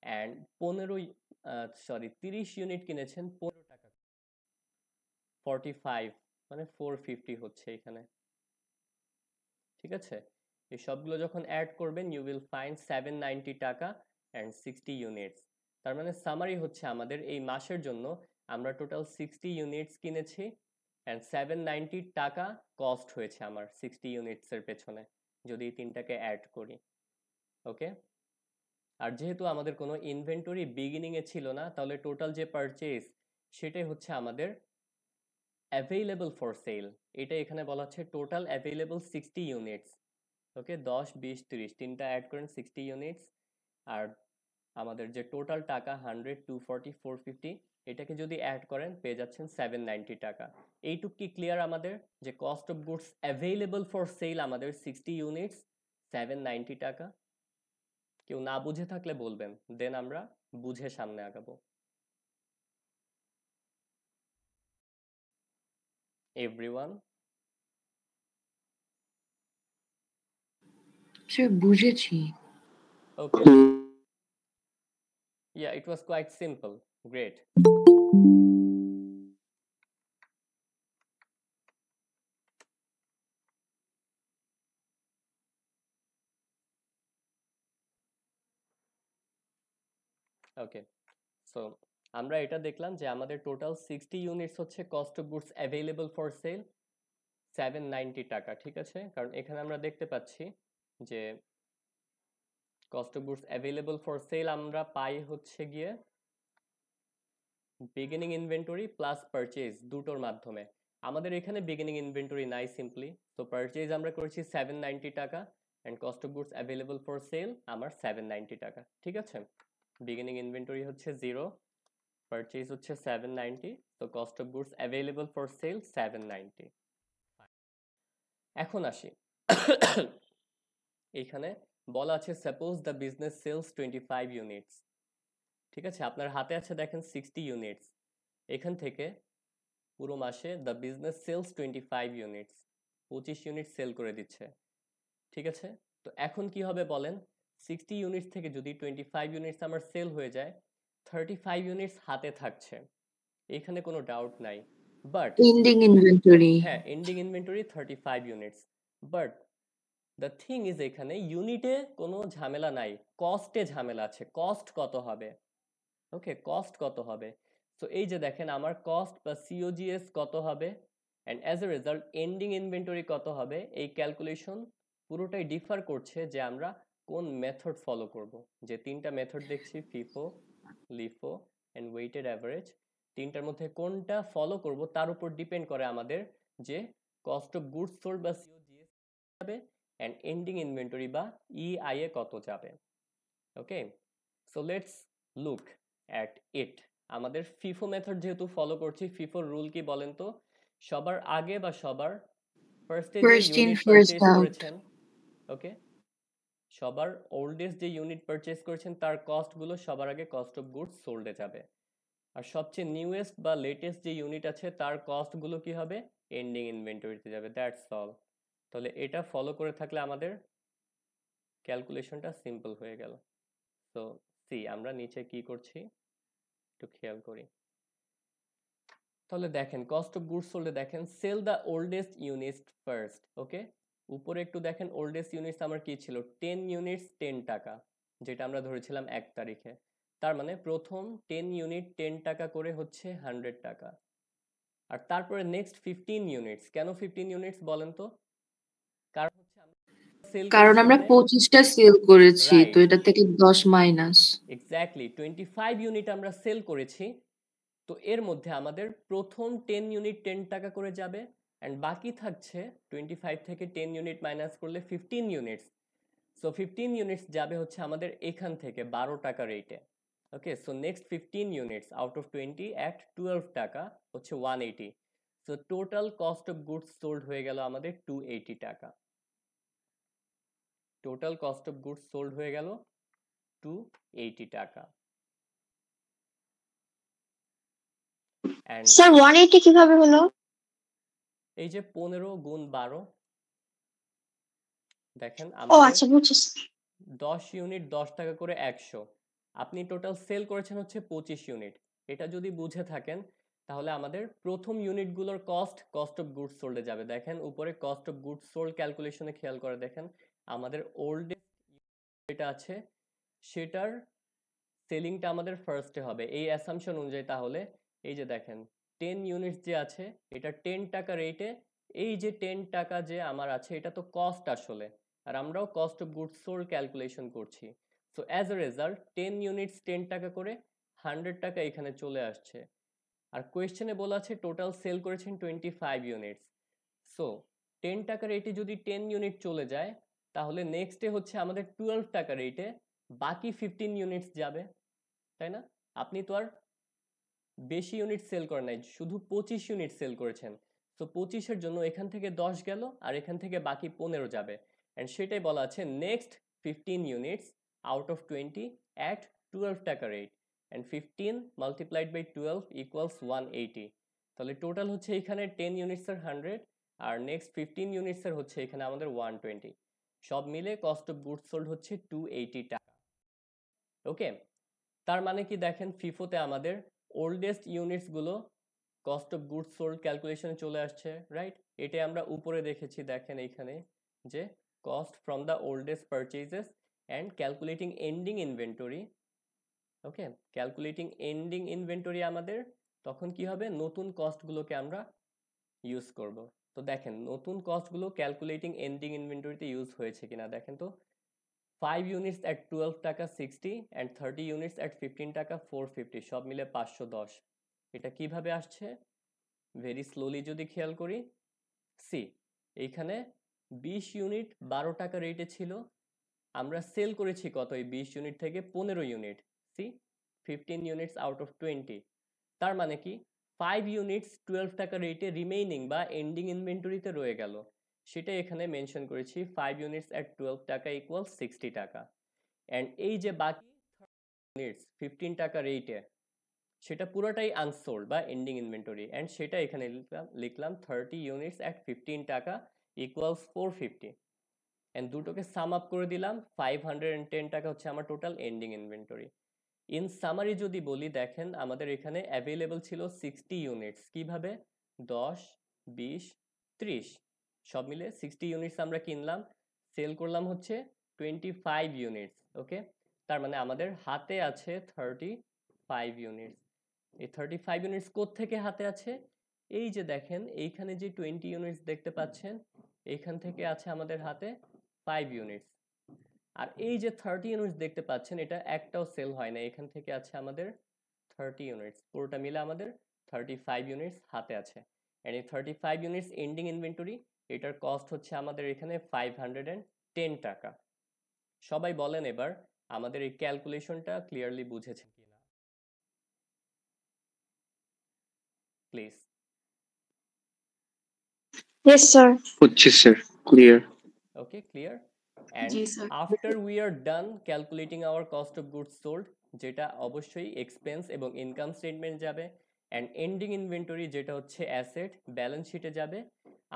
অ্যান্ড 30 ইউনিট কিনেছেন 15 টাকা, 45 মানে 450 হচ্ছে এখানে। ঠিক আছে, এই সবগুলো যখন অ্যাড করবেন ইউ উইল ফাইন্ড 790 টাকা অ্যান্ড 60 ইউনিটস। তার মানে সামারি হচ্ছে আমাদের এই মাসের জন্য আমরা টোটাল 60 ইউনিটস কিনেছি অ্যান্ড 790 টাকা কস্ট হয়েছে আমার 60 ইউনিটসের পেছনে, যদি এই তিনটাকে অ্যাড করি। ওকে, আর যেহেতু আমাদের কোনো ইনভেন্টরি বিগিনিং এ ছিল না, তাহলে টোটাল যে পারচেজ সেটাই হচ্ছে আমাদের অ্যাভেইলেবল ফর সেল। এটা এখানে বলা হচ্ছে টোটাল অ্যাভেইলেবল 60 ইউনিটস। ওকে, 10 20 30 তিনটা অ্যাড করেন 60 ইউনিটস, আর আমাদের যে টোটাল টাকা 100 240 450 এটাকে যদি অ্যাড করেন পেয়ে যাচ্ছেন 790 টাকা। এইটুক কি ক্লিয়ার আমাদের যে cost of goods available for sell আমাদের 60 ইউনিটস 790 টাকা? কেউ না বুঝে থাকলে বলবেন, দেন আমরা বুঝে সামনে আগাবো। এভরিওয়ান? স্যার বুঝেছি। ওকে, yeah, it was quite simple. Great. Okay, so আমরা এটা দেখলাম যে আমাদের টোটাল 60 ইউনিটস হচ্ছে cost of goods available for sale 790 টাকা। ঠিক আছে, কারণ এখানে আমরা দেখতে পাচ্ছি যে cost of goods available for sell আমরা পাই হচ্ছে গিয়ে বিগিনিং ইনভেন্টরি প্লাস পারচেজ দুটোর মাধ্যমে। আমাদের এখানে বিগিনিং ইনভেন্টরি নাই সিম্পলি, তো পারচেজ আমরা করেছি 790 টাকা and cost of goods available for sell আমার 790 টাকা। ঠিক আছে, বিগিনিং ইনভেন্টরি হচ্ছে 0, পারচেজ হচ্ছে 790, তো cost of goods available for sale 790। এখন আসি এইখানে বলা আছে suppose the business sales 25 units. ঠিক আছে, আপনার হাতে আছে দেখেন 60 ইউনিটস। এখান থেকে পুরো মাসে the business sales 25 units, 25 unit sale করে দিচ্ছে, ঠিক আছে? তো এখন কি হবে বলেন, 60 ইউনিটস থেকে যদি 25 ইউনিটস আমার সেল হয়ে যায়, 35 ইউনিটস হাতে থাকছে, এখানে কোনো ডাউট নাই। But ending inventory. হ্যাঁ, ending inventory 35 units, but the thing is এখানে ইউনিটে কোনো ঝামেলা নাই, কস্টে ঝামেলা আছে। কস্ট কত হবে? ওকে, কস্ট কত হবে? সো এই যে দেখেন আমার কস্ট বা সিওজিএস কত হবে, and as a result ending inventory কত হবে, এই ক্যালকুলেশন পুরোটাই ডিফার করছে যে আমরা কোন মেথড ফলো করব। যে তিনটা মেথড দেখছি, FIFO, LIFO and weighted average, তিনটার মধ্যে কোনটা ফলো করব তার উপর ডিপেন্ড করে আমাদের যে কস্ট অফ গুডস সোল্ড বা সিওজিএস যাবে, অ্যান্ড এন্ডিং ইনভেন্টরি বা ইআই এ কত যাবে। Okay, so let's look at it. আমাদের ফিফো মেথড যেহেতু ফলো করছি, ফিফোর রুল কি বলেন তো? সবার আগে বা সবার ফার্স্টে যে first in unit first purchase out. করেছেন, ওকে, সবার ওল্ডেস্ট যে ইউনিট পারচেজ করেছেন তার কস্টগুলো সবার আগে কস্ট অফ গুডস সোল্ডে যাবে, আর সবচেয়ে নিউয়েস্ট বা লেটেস্ট যে ইউনিট আছে তার কস্টগুলো কি হবে, এন্ডিং ইনভেন্টরিতে যাবে। That's all. তাহলে এটা ফলো করে থাকলে আমাদের ক্যালকুলেশনটা সিম্পল হয়ে গেল। সো সি আমরা নিচে কি করছি একটু খেয়াল করি। তাহলে দেখেন কস্ট অফ গুডস সোল্ডে দেখেন sell the oldest units first. Okay, উপরে একটু দেখেন ওল্ডেস্ট ইউনিটস আমার কি ছিল, 10 ইউনিটস 10 টাকা, যেটা আমরা ধরেছিলাম 1 তারিখে। তার মানে প্রথম 10 ইউনিট 10 টাকা করে হচ্ছে 100 টাকা। আর তারপরে নেক্সট 15 ইউনিটস, কেন 15 ইউনিটস বলেন তো? কারণ হচ্ছে আমরা সেল কারণ করেছি আমরা মানে, 25টা সেল করেছি, তো রাইট, এটা থেকে 10 মাইনাস। এক্স্যাক্টলি 25 ইউনিট আমরা সেল করেছি। তো এর মধ্যে আমাদের প্রথম 10 ইউনিট 10 টাকা করে যাবে, অ্যান্ড বাকি থাকছে 25 থেকে 10 ইউনিট মাইনাস করলে 15 ইউনিটস। সো 15 ইউনিটস যাবে হচ্ছে আমাদের এখান থেকে 12 টাকা রেটে। Okay, so next 15 units out of 20 at 12 টাকা হচ্ছে 180। So total cost of goods sold হয়ে গেল আমাদের 280 টাকা। Total cost of goods sold হয়ে গেল 280 টাকা। অ্যান্ড স্যার 180 কিভাবে হলো? এই যে 15 গুণ 12, দেখেন ও আমাদের আচ্ছা বুঝছি। 10 ইউনিট 10 টাকা করে 100, আপনি টোটাল সেল করেছেন হচ্ছে 25 ইউনিট। এটা যদি বুঝে থাকেন তাহলে আমাদের প্রথম ইউনিটগুলোর কস্ট অফ গুডস সোল্ডে যাবে। দেখেন উপরে কস্ট অফ গুডস সোল্ড ক্যালকুলেশনে খেয়াল করে দেখেন আমাদের ওল্ডেস্ট যেটা আছে সেটার সেলিংটা আমাদের ফার্স্টে হবে এই অ্যাসাম্পশন অনুযায়ী। তাহলে এই যে দেখেন 10 ইউনিটস যে আছে এটা 10 টাকা রেটে, এই যে 10 টাকা যে আমার আছে এটা তো কস্ট আসলে, আর আমরাও cost of goods sold calculation করছি। So as a result 10 units 10 টাকা করে 100 টাকা এখানে চলে আসছে। আর কোয়েশ্চেনে বলা আছে টোটাল সেল করেছেন 25 ইউনিটস। সো 10 টাকা রেটে যদি 10 ইউনিট চলে যায় তাহলে নেক্সটে হচ্ছে আমাদের 12 টাকা রেটে বাকি 15 ইউনিটস যাবে, তাই না? আপনি তো আর বেশি ইউনিট সেল করেন নাই, শুধু 25 ইউনিট সেল করেছেন। তো 25-এর জন্য এখান থেকে 10 গেল আর এখান থেকে বাকি 15 যাবে, অ্যান্ড সেটাই বলা আছে next 15 units out of 20 at 12 টাকা rate, and 15 multiplied by 12 equals 180। তাহলে টোটাল হচ্ছে এখানে 10 ইউনিটসের 100 আর নেক্সট 15 ইউনিটসের হচ্ছে এখানে আমাদের 120, সব মিলে কস্ট অফ গুডস সোল্ড হচ্ছে 280 টাকা। ওকে, তার মানে কি দেখেন ফিফোতে আমাদের ওল্ডেস্ট ইউনিটস গুলো কস্ট অফ গুডস সোল্ড ক্যালকুলেশনে চলে আসছে, রাইট? এটাই আমরা উপরে দেখেছি, দেখেন এইখানে যে cost from the oldest purchases and calculating ending inventory. Okay, calculating ending inventory আমাদের তখন কি হবে, নতুন কস্টগুলোকে আমরা ইউজ করব। তো দেখেন নতুন কস্টগুলো ক্যালকুলেটিং এন্ডিং ইনভেন্টরিতে ইউজ হয়েছে কিনা দেখেন তো। 5 units at 12 টাকা 60 and 30 units at 15 টাকা 450, সব মিলে 510। এটা কিভাবে আসছে ভেরি স্লোলি যদি খেয়াল করি, সি এইখানে 20 ইউনিট 12 টাকা রেটে ছিল, আমরা সেল করেছি কত এই 20 ইউনিট থেকে 15 unit, see 15 units out of 20। তার মানে কি 5 ইউনিটস 12 টাকা রেটে রিমেইনিং বা এন্ডিং ইনভেন্টরিতে রয়ে গেল, সেটা এখানে মেনশন করেছি 5 ইউনিটস এট 12 টাকা ইকুয়াল 60 টাকা। অ্যান্ড এই যে বাকি ইউনিটস 15 টাকা রেটে সেটা পুরোটাই আনসোল্ড বা এন্ডিং ইনভেন্টরি, অ্যান্ড সেটা এখানে লিখলাম 30 ইউনিটস এট 15 টাকা ইকুয়ালস 450 এন্ড দুটোকে সাম আপ করে দিলাম 510 টাকা হচ্ছে আমার total ending inventory. In summary যদি বলি দেখেন আমাদের এখানে অ্যাভেলেবল ছিল 60 ইউনিটস। কিভাবে? 10, 20, 30 সব মিলে 60 ইউনিটস আমরা কিনলাম, সেল করলাম হচ্ছে 25 ইউনিটস। ওকে, তার মানে আমাদের হাতে আছে 35 ইউনিটস। এই 35 ইউনিটস কোত্থেকে হাতে আছে? এই যে দেখেন এইখানে যে 20 ইউনিটস দেখতে পাচ্ছেন, এইখান থেকে আছে আমাদের হাতে 5 ইউনিটস। আর এই যে 30 ইউনিটস দেখতে পাচ্ছেন এটা একটাও সেল হয় না, এখান থেকে আছে আমাদের 30 ইউনিটস। পুরোটা মিলে আমাদের 35 ইউনিটস হাতে আছে। এন্ড এই 35 ইউনিটস এন্ডিং ইনভেন্টরি, এটার কস্ট হচ্ছে আমাদের এখানে 510 টাকা। সবাই বলেন এবার আমাদের এই ক্যালকুলেশনটা ক্লিয়ারলি বুঝেছেন কিনা প্লিজ। Yes, sir. হচ্ছে sir, clear. Okay, clear? And G sir. after we are done calculating our cost of goods sold, যেটা অবশ্যই এক্সপেন্স এবং ইনকাম স্টেটমেন্ট যাবে, and ending inventory যেটা হচ্ছে অ্যাসেট ব্যালেন্স শিটে যাবে,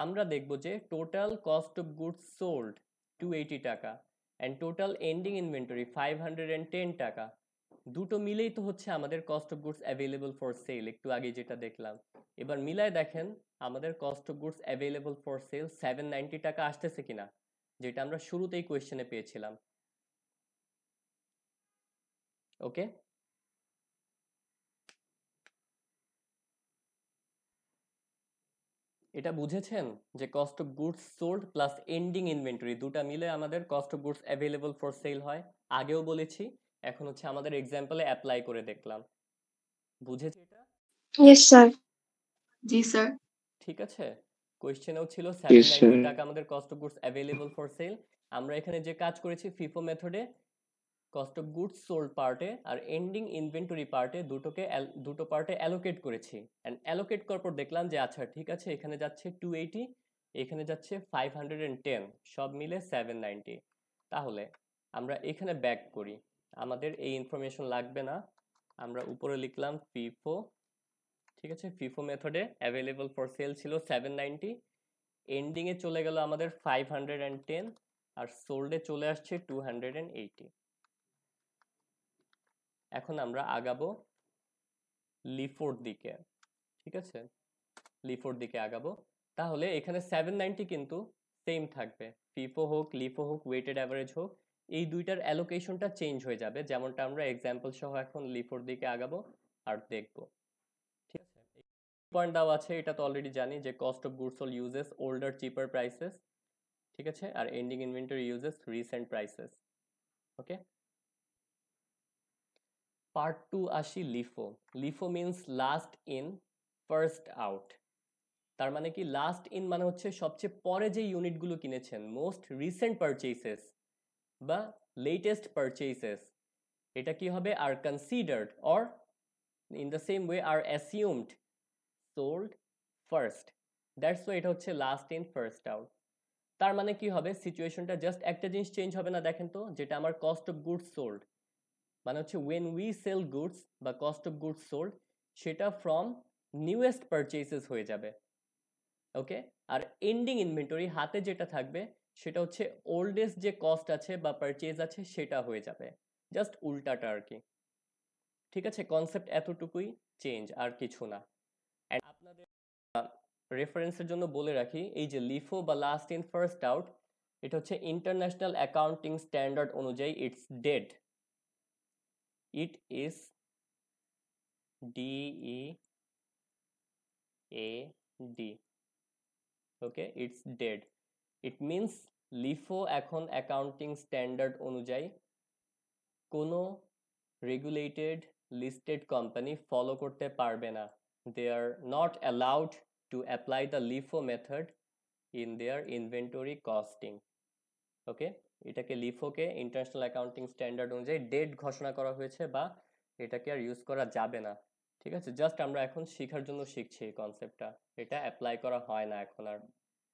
আমরা দেখব যে total cost of goods sold 280 টাকা and টোটাল এন্ডিং ইনভেন্টরি 510 টাকা। দুটো মিলেই তো হচ্ছে আমাদের cost of goods available for sell, একটু আগে যেটা দেখলাম। এবার মিলায় দেখেন আমাদের cost of goods available for sale 790 টাকা আসতেছে কিনা, যেটা আমরা শুরুতেই কোয়েশ্চেনে পেয়েছিলাম। ওকে, এটা বুঝেছেন যে cost of goods sold plus ending inventory দুটা মিলে আমাদের cost of goods available for sell হয়। আগেও বলেছি, এখন হচ্ছে আমাদের এক্সাম্পলে অ্যাপ্লাই করে দেখলাম। বুঝেছি এটা? Yes, sir. জি স্যার। ঠিক আছে, কোয়েশ্চেনেও ছিল Yes, 790 sir. টাকা আমাদের cost of goods available for sell. আমরা এখানে যে কাজ করেছি ফিফো মেথডে কস্ট অফ গুডস সোল্ড পার্টে আর এন্ডিং ইনভেন্টরি পার্টে দুটো পার্টে অ্যালোকেট করেছি। এন্ড অ্যালোকেট করার পর দেখলাম যে আচ্ছা ঠিক আছে, এখানে যাচ্ছে 280, এখানে যাচ্ছে 510, সব মিলে 790। তাহলে আমরা এখানে ব্যাক করি, আমাদের এই ইনফরমেশন লাগবে না, আমরা উপরে লিখলাম ফিফো। ঠিক আছে, ফিফো মেথডে অ্যাভেলেবল ফর সেল ছিল 790, এন্ডিং এ চলে গেল আমাদের 510 আর সোল্ডে চলে আসছে 280। এখন আমরা আগাবো লিফোর দিকে। ঠিক আছে, লিফোর দিকে আগাবো। তাহলে এখানে 790 কিন্তু সেম থাকবে, ফিফো হোক লিফো হোক ওয়েটেড অ্যাভারেজ হোক, এই দুইটার অ্যালোকেশনটা চেঞ্জ হয়ে যাবে, যেমনটা আমরা এক্সাম্পল সহ এখন লিফোর দিকে আগাবো আর দেখবো। ঠিক আছে, পয়েন্ট দেওয়া আছে, এটা তো অলরেডি জানি যে cost of goods sold uses older cheaper prices. ঠিক আছে, আর ending inventory uses recent prices. Okay, part 2 আসি LIFO. LIFO means last in first out. তার মানে কি লাস্ট ইন মানে হচ্ছে সবচেয়ে পরে যে ইউনিটগুলো কিনেছেন, মোস্ট রিসেন্ট পারচেসেস বা লেটেস্ট পারচেসেস, এটা কি হবে আর considered or in the same way আর assumed sold first, that's why এটা হচ্ছে লাস্ট ইন ফার্স্ট আউট। তার মানে কি হবে, সিচুয়েশনটা জাস্ট একটা জিনিস চেঞ্জ হবে না, দেখেন তো, যেটা আমার কস্ট অফ গুডস সোল্ড মানে হচ্ছে when we sell goods বা কস্ট অফ গুডস সোল্ড, সেটা ফ্রম নিউয়েস্ট পারচেসেস হয়ে যাবে। ওকে, আর এন্ডিং ইনভেন্টরি হাতে যেটা থাকবে সেটা হচ্ছে ওল্ডেস্ট যে কস্ট আছে বা পারচেজ আছে সেটা হয়ে যাবে, জাস্ট উল্টাটা আর কি। ঠিক আছে, কনসেপ্ট এতটুকুই চেঞ্জ, আর কিছু না। এন্ড আপনাদের রেফারেন্সের জন্য বলে রাখি, এই যে লিফো বা লাস্ট ইন ফার্স্ট আউট, এটা হচ্ছে ইন্টারন্যাশনাল অ্যাকাউন্টিং স্ট্যান্ডার্ড অনুযায়ী it's dead. It is DEAD. Okay, it's dead. It means LIFO এখন অ্যাকাউন্টিং স্ট্যান্ডার্ড অনুযায়ী কোনো রেগুলেটেড লিস্টেড কোম্পানি ফলো করতে পারবে না। They are not allowed to apply the LIFO method in their inventory costing. ওকে, এটাকে লিফোকে international accounting standard অনুযায়ী dead ঘোষণা করা হয়েছে বা এটাকে আর ইউজ করা যাবে না। ঠিক আছে, জাস্ট আমরা এখন শেখার জন্য শিখছি এই কনসেপ্টটা, এটা অ্যাপ্লাই করা হয় না এখন আর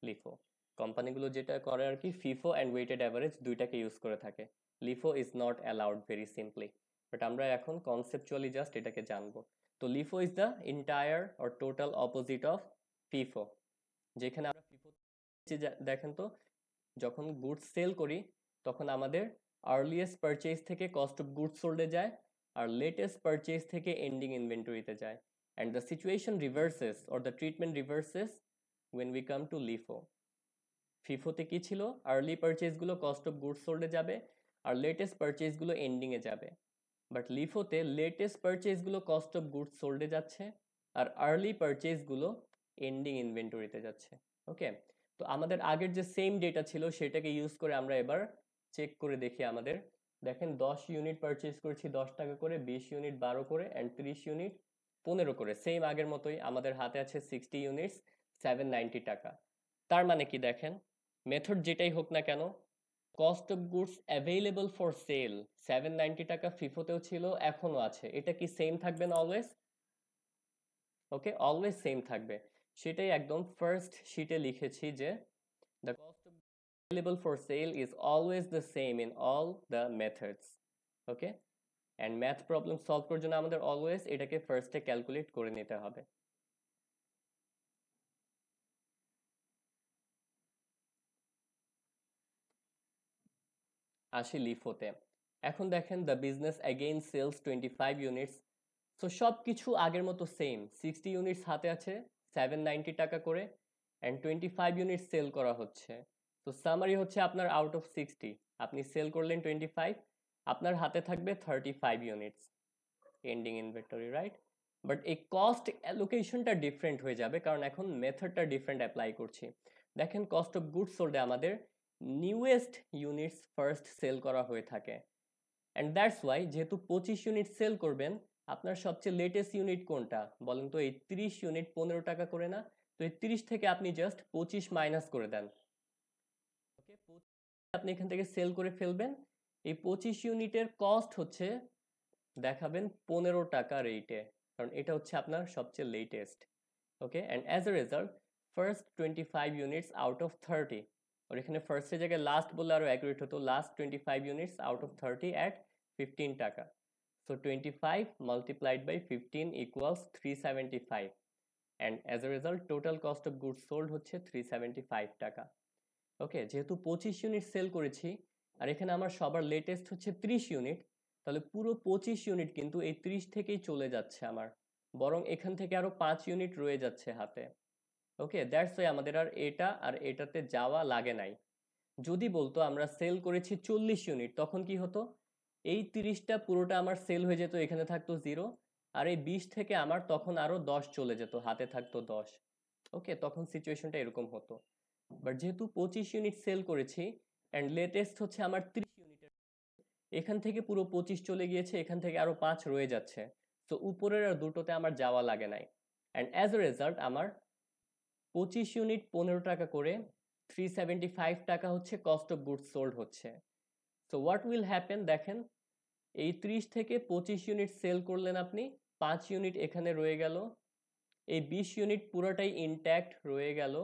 লিফো। কোম্পানিগুলো যেটা করে আর কি ফিফো অ্যান্ড ওয়েটেড অ্যাভারেজ দুইটাকে ইউজ করে থাকে, LIFO is not allowed very simply. But আমরা এখন কনসেপচুয়ালি জাস্ট এটাকে জানবো। তো LIFO is the entire or total opposite of FIFO, যেখানে আমরা ফিফো দেখেন তো যখন গুডস সেল করি তখন আমাদের আর্লিয়েস্ট পারচেজ থেকে কস্ট অফ গুডস সোল্ডে যায় আর লেটেস্ট পারচেজ থেকে এন্ডিং ইনভেন্টরিতে যায় and the situation reverses or the treatment reverses when we come to LIFO ফিফোতে কি ছিল আর্লি পারচেজগুলো কস্ট অফ গুডস সোল্ডে যাবে আর লেটেস্ট পারচেজগুলো এন্ডিংয়ে যাবে বাট লিফোতে লেটেস্ট পারচেজগুলো কস্ট অফ গুডস সোল্ডে যাচ্ছে আর আর্লি পারচেজগুলো এন্ডিং ইনভেন্টরিতে যাচ্ছে ওকে তো আমাদের আগের যে সেম ডেটা ছিল সেটাকে ইউজ করে আমরা এবার চেক করে দেখি আমাদের দেখেন 10 ইউনিট পারচেজ করেছি 10 টাকা করে 20 ইউনিট 12 করে অ্যান্ড 30 ইউনিট 15 করে সেম আগের মতোই আমাদের হাতে আছে 60 ইউনিটস 790 টাকা তার মানে কি দেখেন মেথড যেটাই হোক না কেন cost of goods available for sale 790 টাকা ফিফোতেও ছিল এখনো আছে এটা কি সেম থাকবে না অলওয়েজ ওকে অলওয়েজ সেম থাকবে সেটাই একদম ফার্স্ট শিটে লিখেছি যে the cost of available for sale is always the same in all the methods okay and math problem solve করার জন্য আমাদের অলওয়েজ এটাকে ফার্স্টে ক্যালকুলেট করে নিতে হবে আসি লিফোতে এখন দেখেন the business again sales 25 units so সব কিছু আগের মতো সেম 60 ইউনিটস হাতে আছে 790 টাকা করে অ্যান্ড 25 ইউনিট সেল করা হচ্ছে তো সামারি হচ্ছে আপনার আউট অফ 60 আপনি সেল করলেন 25 আপনার হাতে থাকবে 35 units ending inventory right but এই কস্ট অ্যালোকেশনটা ডিফারেন্ট হয়ে যাবে কারণ এখন মেথডটা ডিফারেন্ট অ্যাপ্লাই করছি দেখেন কস্ট অফ গুডস সোল্ডে আমাদের নিউয়েস্ট ইউনিটস ফার্স্ট সেল করা হয়ে থাকে অ্যান্ড দ্যাটস ওয়াই যেহেতু 25 ইউনিট সেল করবেন আপনার সবচেয়ে লেটেস্ট ইউনিট কোনটা বলেন তো এই 30 ইউনিট 15 টাকা করে না তো এই 30 থেকে আপনি জাস্ট 25 মাইনাস করে দেন ওকে আপনি এখান থেকে সেল করে ফেলবেন এই 25 ইউনিটের কস্ট হচ্ছে দেখাবেন 15 টাকা রেটে কারণ এটা হচ্ছে আপনার সবচেয়ে latest okay and as a result first 25 units out of 30 और এখানে ফার্স্টের জায়গায় লাস্ট বললে আরো অ্যাকুরেট হতো last 25 units out of 30 at 15 টাকা so 25 multiplied by 15 equals 375 and as a result total cost of goods sold হচ্ছে 375 টাকা ওকে যেহেতু 25 ইউনিট সেল করেছি আর এখানে আমার সবার লেটেস্ট হচ্ছে 30 ইউনিট তাহলে পুরো 25 ইউনিট কিন্তু এই 30 থেকেই চলে যাচ্ছে আমার বরং এখান থেকে আরো 5 ইউনিট রয়ে যাচ্ছে হাতে ওকে দ্যাটস ওয়াই আমাদের আর এটাতে যাওয়া লাগে নাই যদি বলতো আমরা সেল করেছি 40 ইউনিট তখন কি হতো এই 30টা পুরোটা আমার সেল হয়ে যেত এখানে থাকতো 0 আর এই 20 থেকে আমার তখন আরো 10 চলে যেত হাতে থাকতো 10 ওকে তখন সিচুয়েশনটা এরকম হতো বাট যেহেতু 25 ইউনিট সেল করেছি এন্ড লেটেস্ট হচ্ছে আমার 30 ইউনিটের এখান থেকে পুরো 25 চলে গিয়েছে এখান থেকে আরো 5 রয়ে যাচ্ছে তো উপরের আর দুটোতে আমার যাওয়া লাগে নাই এন্ড অ্যাজ এ রেজাল্ট আমার 25 ইউনিট 15 টাকা করে 375 টাকা হচ্ছে কস্ট অফ গুডস সোল্ড হচ্ছে সো হোয়াট উইল হ্যাপেন দেখেন এই 30 থেকে 25 ইউনিট সেল করলেন আপনি 5 ইউনিট এখানে রয়ে গেল এই 20 ইউনিট পুরোটাই ইনট্যাক্ট রয়ে গেল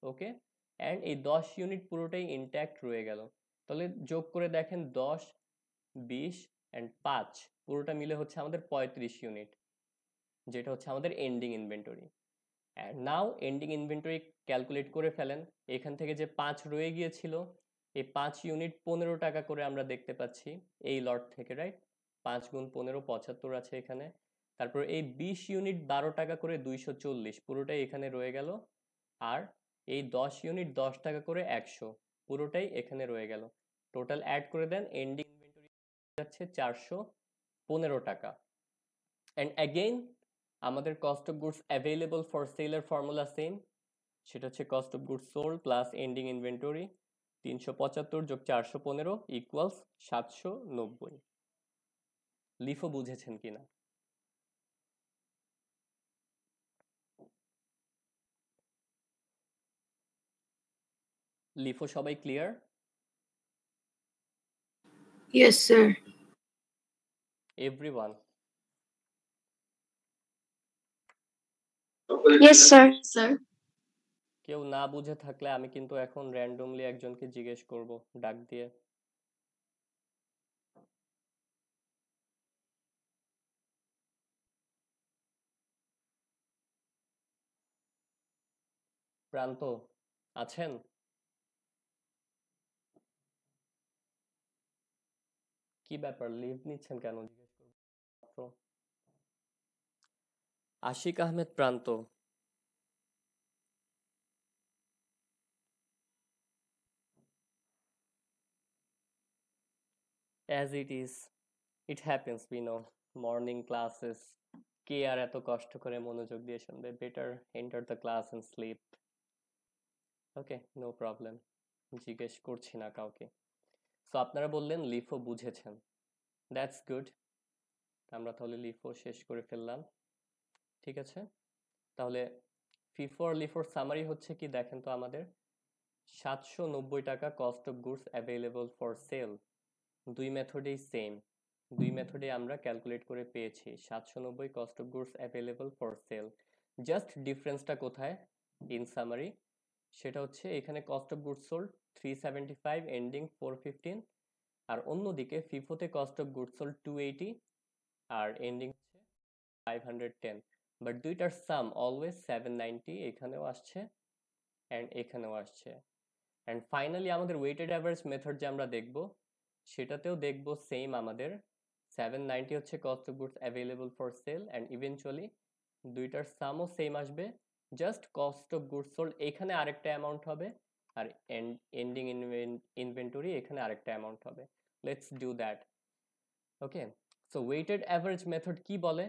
ওকে অ্যান্ড এই 10 ইউনিট পুরোটাই ইনট্যাক্ট রয়ে গেল তাহলে যোগ করে দেখেন 10 20 অ্যান্ড 5 পুরোটা মিলে হচ্ছে আমাদের 35 ইউনিট যেটা হচ্ছে আমাদের ending inventory and now ending inventory calculate করে ফেলেন এখান থেকে যে 5 রয়ে গিয়েছিল এই 5 ইউনিট 15 টাকা করে আমরা দেখতে পাচ্ছি এই লট থেকে রাইট 5 গুণ 15 75 আছে এখানে তারপর এই 20 ইউনিট 12 টাকা করে 240 পুরোটাই এখানে রয়ে গেল আর এই 10 ইউনিট 10 টাকা করে 100 পুরোটাই এখানে রয়ে গেল টোটাল অ্যাড করে দেন এন্ডিং ইনভেন্টরি যাচ্ছে 415 টাকা অ্যান্ড অ্যাগেইন আমাদের cost of goods available for সেলের ফর্মুলা সেম সেটা হচ্ছে cost of goods sold plus ending inventory 375 যোগ 415 ইকুয়ালস 790 লিফো বুঝেছেন কিনা লিফো সবাই clear Yes, sir. Everyone Yes, sir. কেউ না বুঝে থাকলে আমি কিন্তু এখন র্যান্ডমলি একজনকে জিজ্ঞেস করব ডাক দিয়ে প্রান্ত আছেন কি ব্যাপার, লিভ নিচ্ছেন কেন জিজ্ঞেস করবো। আশিক আহমেদ প্রান্ত, as it is, it happens, we know, morning classes, কে আর এত কষ্ট করে মনোযোগ দিয়ে শুনবে, better enter the class and sleep. Okay, no problem, জিজ্ঞেস করছি না কাউকে। সো আপনারা বললেন লিফও বুঝেছেন, দ্যাটস গুড। আমরা তাহলে লিফও শেষ করে ফেললাম, ঠিক আছে। তাহলে ফিফো আর লিফোর সামারি হচ্ছে কি দেখেন তো, আমাদের 790 টাকা cost of goods available for sell, দুই মেথডেই সেম, দুই মেথডে আমরা ক্যালকুলেট করে পেয়েছি 790 cost of goods available for sale. Just ডিফারেন্সটা কোথায় ইন সামারি, সেটা হচ্ছে এখানে cost of goods sold 375 ending 415, আর অন্যদিকে ফিফোতে কস্ট অফ গুডস সোল্ড 280 আর এন্ডিং হচ্ছে 510, বাট দুইটার সাম অলওয়েজ 790, এখানেও আসছে অ্যান্ড এখানেও আসছে। অ্যান্ড ফাইনালি আমাদের ওয়েটেড অ্যাভারেজ মেথড যে আমরা দেখব, সেটাতেও দেখব সেম, আমাদের 790 হচ্ছে cost of goods available for sell, and eventually দুইটার সামও সেম আসবে, just cost of goods sold এখানে আরেকটা অ্যামাউন্ট হবে, আর এন্ডিং ইনভেন্টরি এখানে আরেকটা অ্যামাউন্ট হবে। Let's do that. Okay, so weighted average method কি বলে,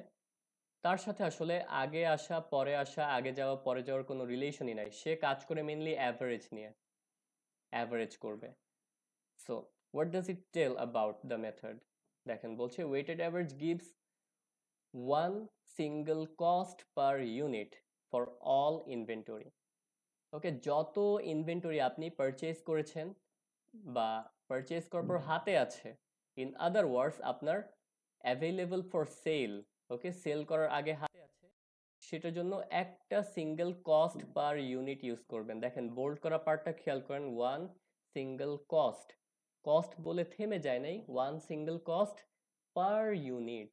তার সাথে আসলে আগে আসা পরে আসা, আগে যাওয়া পরে যাওয়ার কোনো রিলেশনই নাই, সে কাজ করে মেনলি অ্যাভারেজ নিয়ে, অ্যাভারেজ করবে। So what does it tell about the method, দেখেন বলছে weighted average gives one single cost per unit for all inventory. Okay, যত ইনভেন্টরি আপনি পারচেজ করেছেন বা পারচেজ করার পর হাতে আছে, ইন আদার ওয়ার্ডস আপনার available for sale, okay, sale করার আগে হাতে আছে, সেটার জন্য একটা single cost per unit use করবেন। দেখেন বোল্ড করা পার্টটা খেয়াল করেন, ওয়ান সিঙ্গেল কস্ট, কস্ট বলে থেমে যায় নাই, one single cost per unit.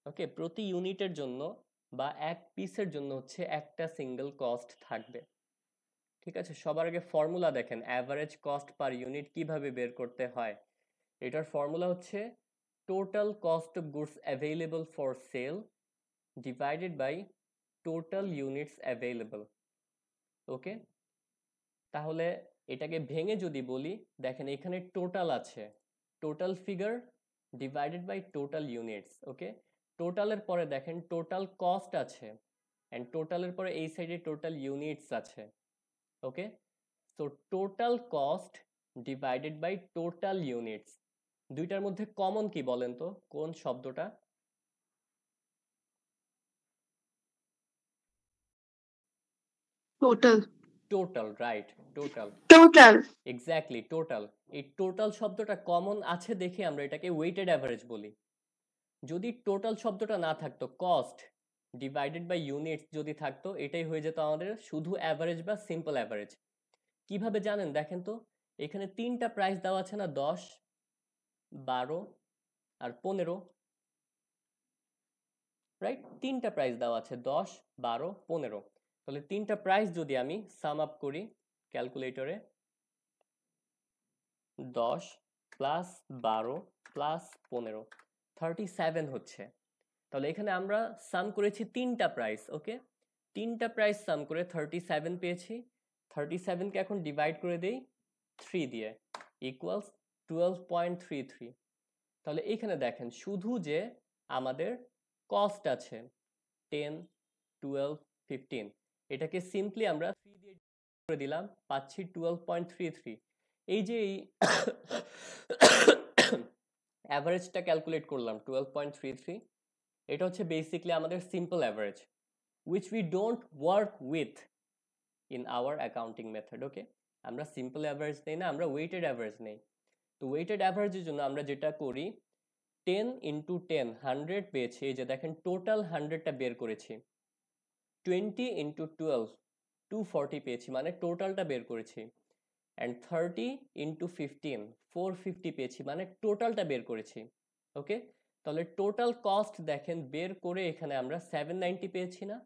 Okay, প্রতি ইউনিটের জন্য বা এক পিসের জন্য হচ্ছে একটা সিঙ্গেল কস্ট থাকবে, ঠিক আছে। সবার আগে ফর্মুলা দেখেন, অ্যাভারেজ কস্ট পার ইউনিট কিভাবে বের করতে হয়। এটার ফর্মুলা হচ্ছে total cost of goods available for sale divided by total units available. Okay, তাহলে এটাকে ভেঙে যদি বলি, দেখেন এখানে টোটাল আছে, total figure divided by total units. Okay, টোটালের পরে দেখেন টোটাল কস্ট আছে, অ্যান্ড টোটালের পরে এই সাইডে টোটাল ইউনিটস আছে। Okay, so total cost divided by total units, দুইটার মধ্যে কমন কি বলেন তো, কোন শব্দটা? Total. Total, right, total, Total. Exactly total. এই টোটাল শব্দটা কমন আছে দেখে আমরা এটাকে ওয়েটেড অ্যাভারেজ বলি। যদি টোটাল শব্দটা না থাকতো, কস্ট ডিভাইডেড বাই ইউনিটস যদি থাকতো, এটাই হয়ে যেত আমাদের শুধু অ্যাভারেজ বা সিম্পল অ্যাভারেজ। কিভাবে জানেন দেখেন তো, এখানে তিনটা প্রাইস দেওয়া আছে না, 10, 12 আর 15, রাইট? তিনটা প্রাইস দেওয়া আছে, 10, 12, 15। তাহলে তিনটা প্রাইস যদি আমি সাম আপ করি ক্যালকুলেটরে, 10 প্লাস 12 প্লাস 15, 37 হচ্ছে। তাহলে এখানে আমরা সাম করেছি তিনটা প্রাইস। ওকে, তিনটা প্রাইস সাম করে 37 পেয়েছি। 37কে এখন ডিভাইড করে দেই 3 দিয়ে, ইকুয়ালস 12.33। তাহলে এখানে দেখেন শুধু যে আমাদের কস্ট আছে 10, 12, 15, এটাকে সিম্পলি আমরা 3 দিয়ে করে দিলাম, পাচ্ছি 12.33। এই যে এই অ্যাভারেজটা ক্যালকুলেট করলাম 12.33, এটা হচ্ছে বেসিকলি আমাদের simple average, which we don't work with in our accounting method. ওকে, আমরা সিম্পল অ্যাভারেজ নেই না, আমরা ওয়েটেড অ্যাভারেজ নেই। তো ওয়েটেড অ্যাভারেজের জন্য আমরা যেটা করি, 10 ইন্টু 10, 100 পেয়েছি, এই যে দেখেন টোটাল 100টা বের করেছি। 20 ইন্টু 12, 240 পেয়েছি, মানে টোটালটা বের করেছি। অ্যান্ড 30 ইন্টু 15, 450 পেয়েছি, মানে টোটালটা বের করেছি। ওকে, তাহলে টোটাল কস্ট দেখেন বের করে এখানে আমরা 790 পেয়েছি না,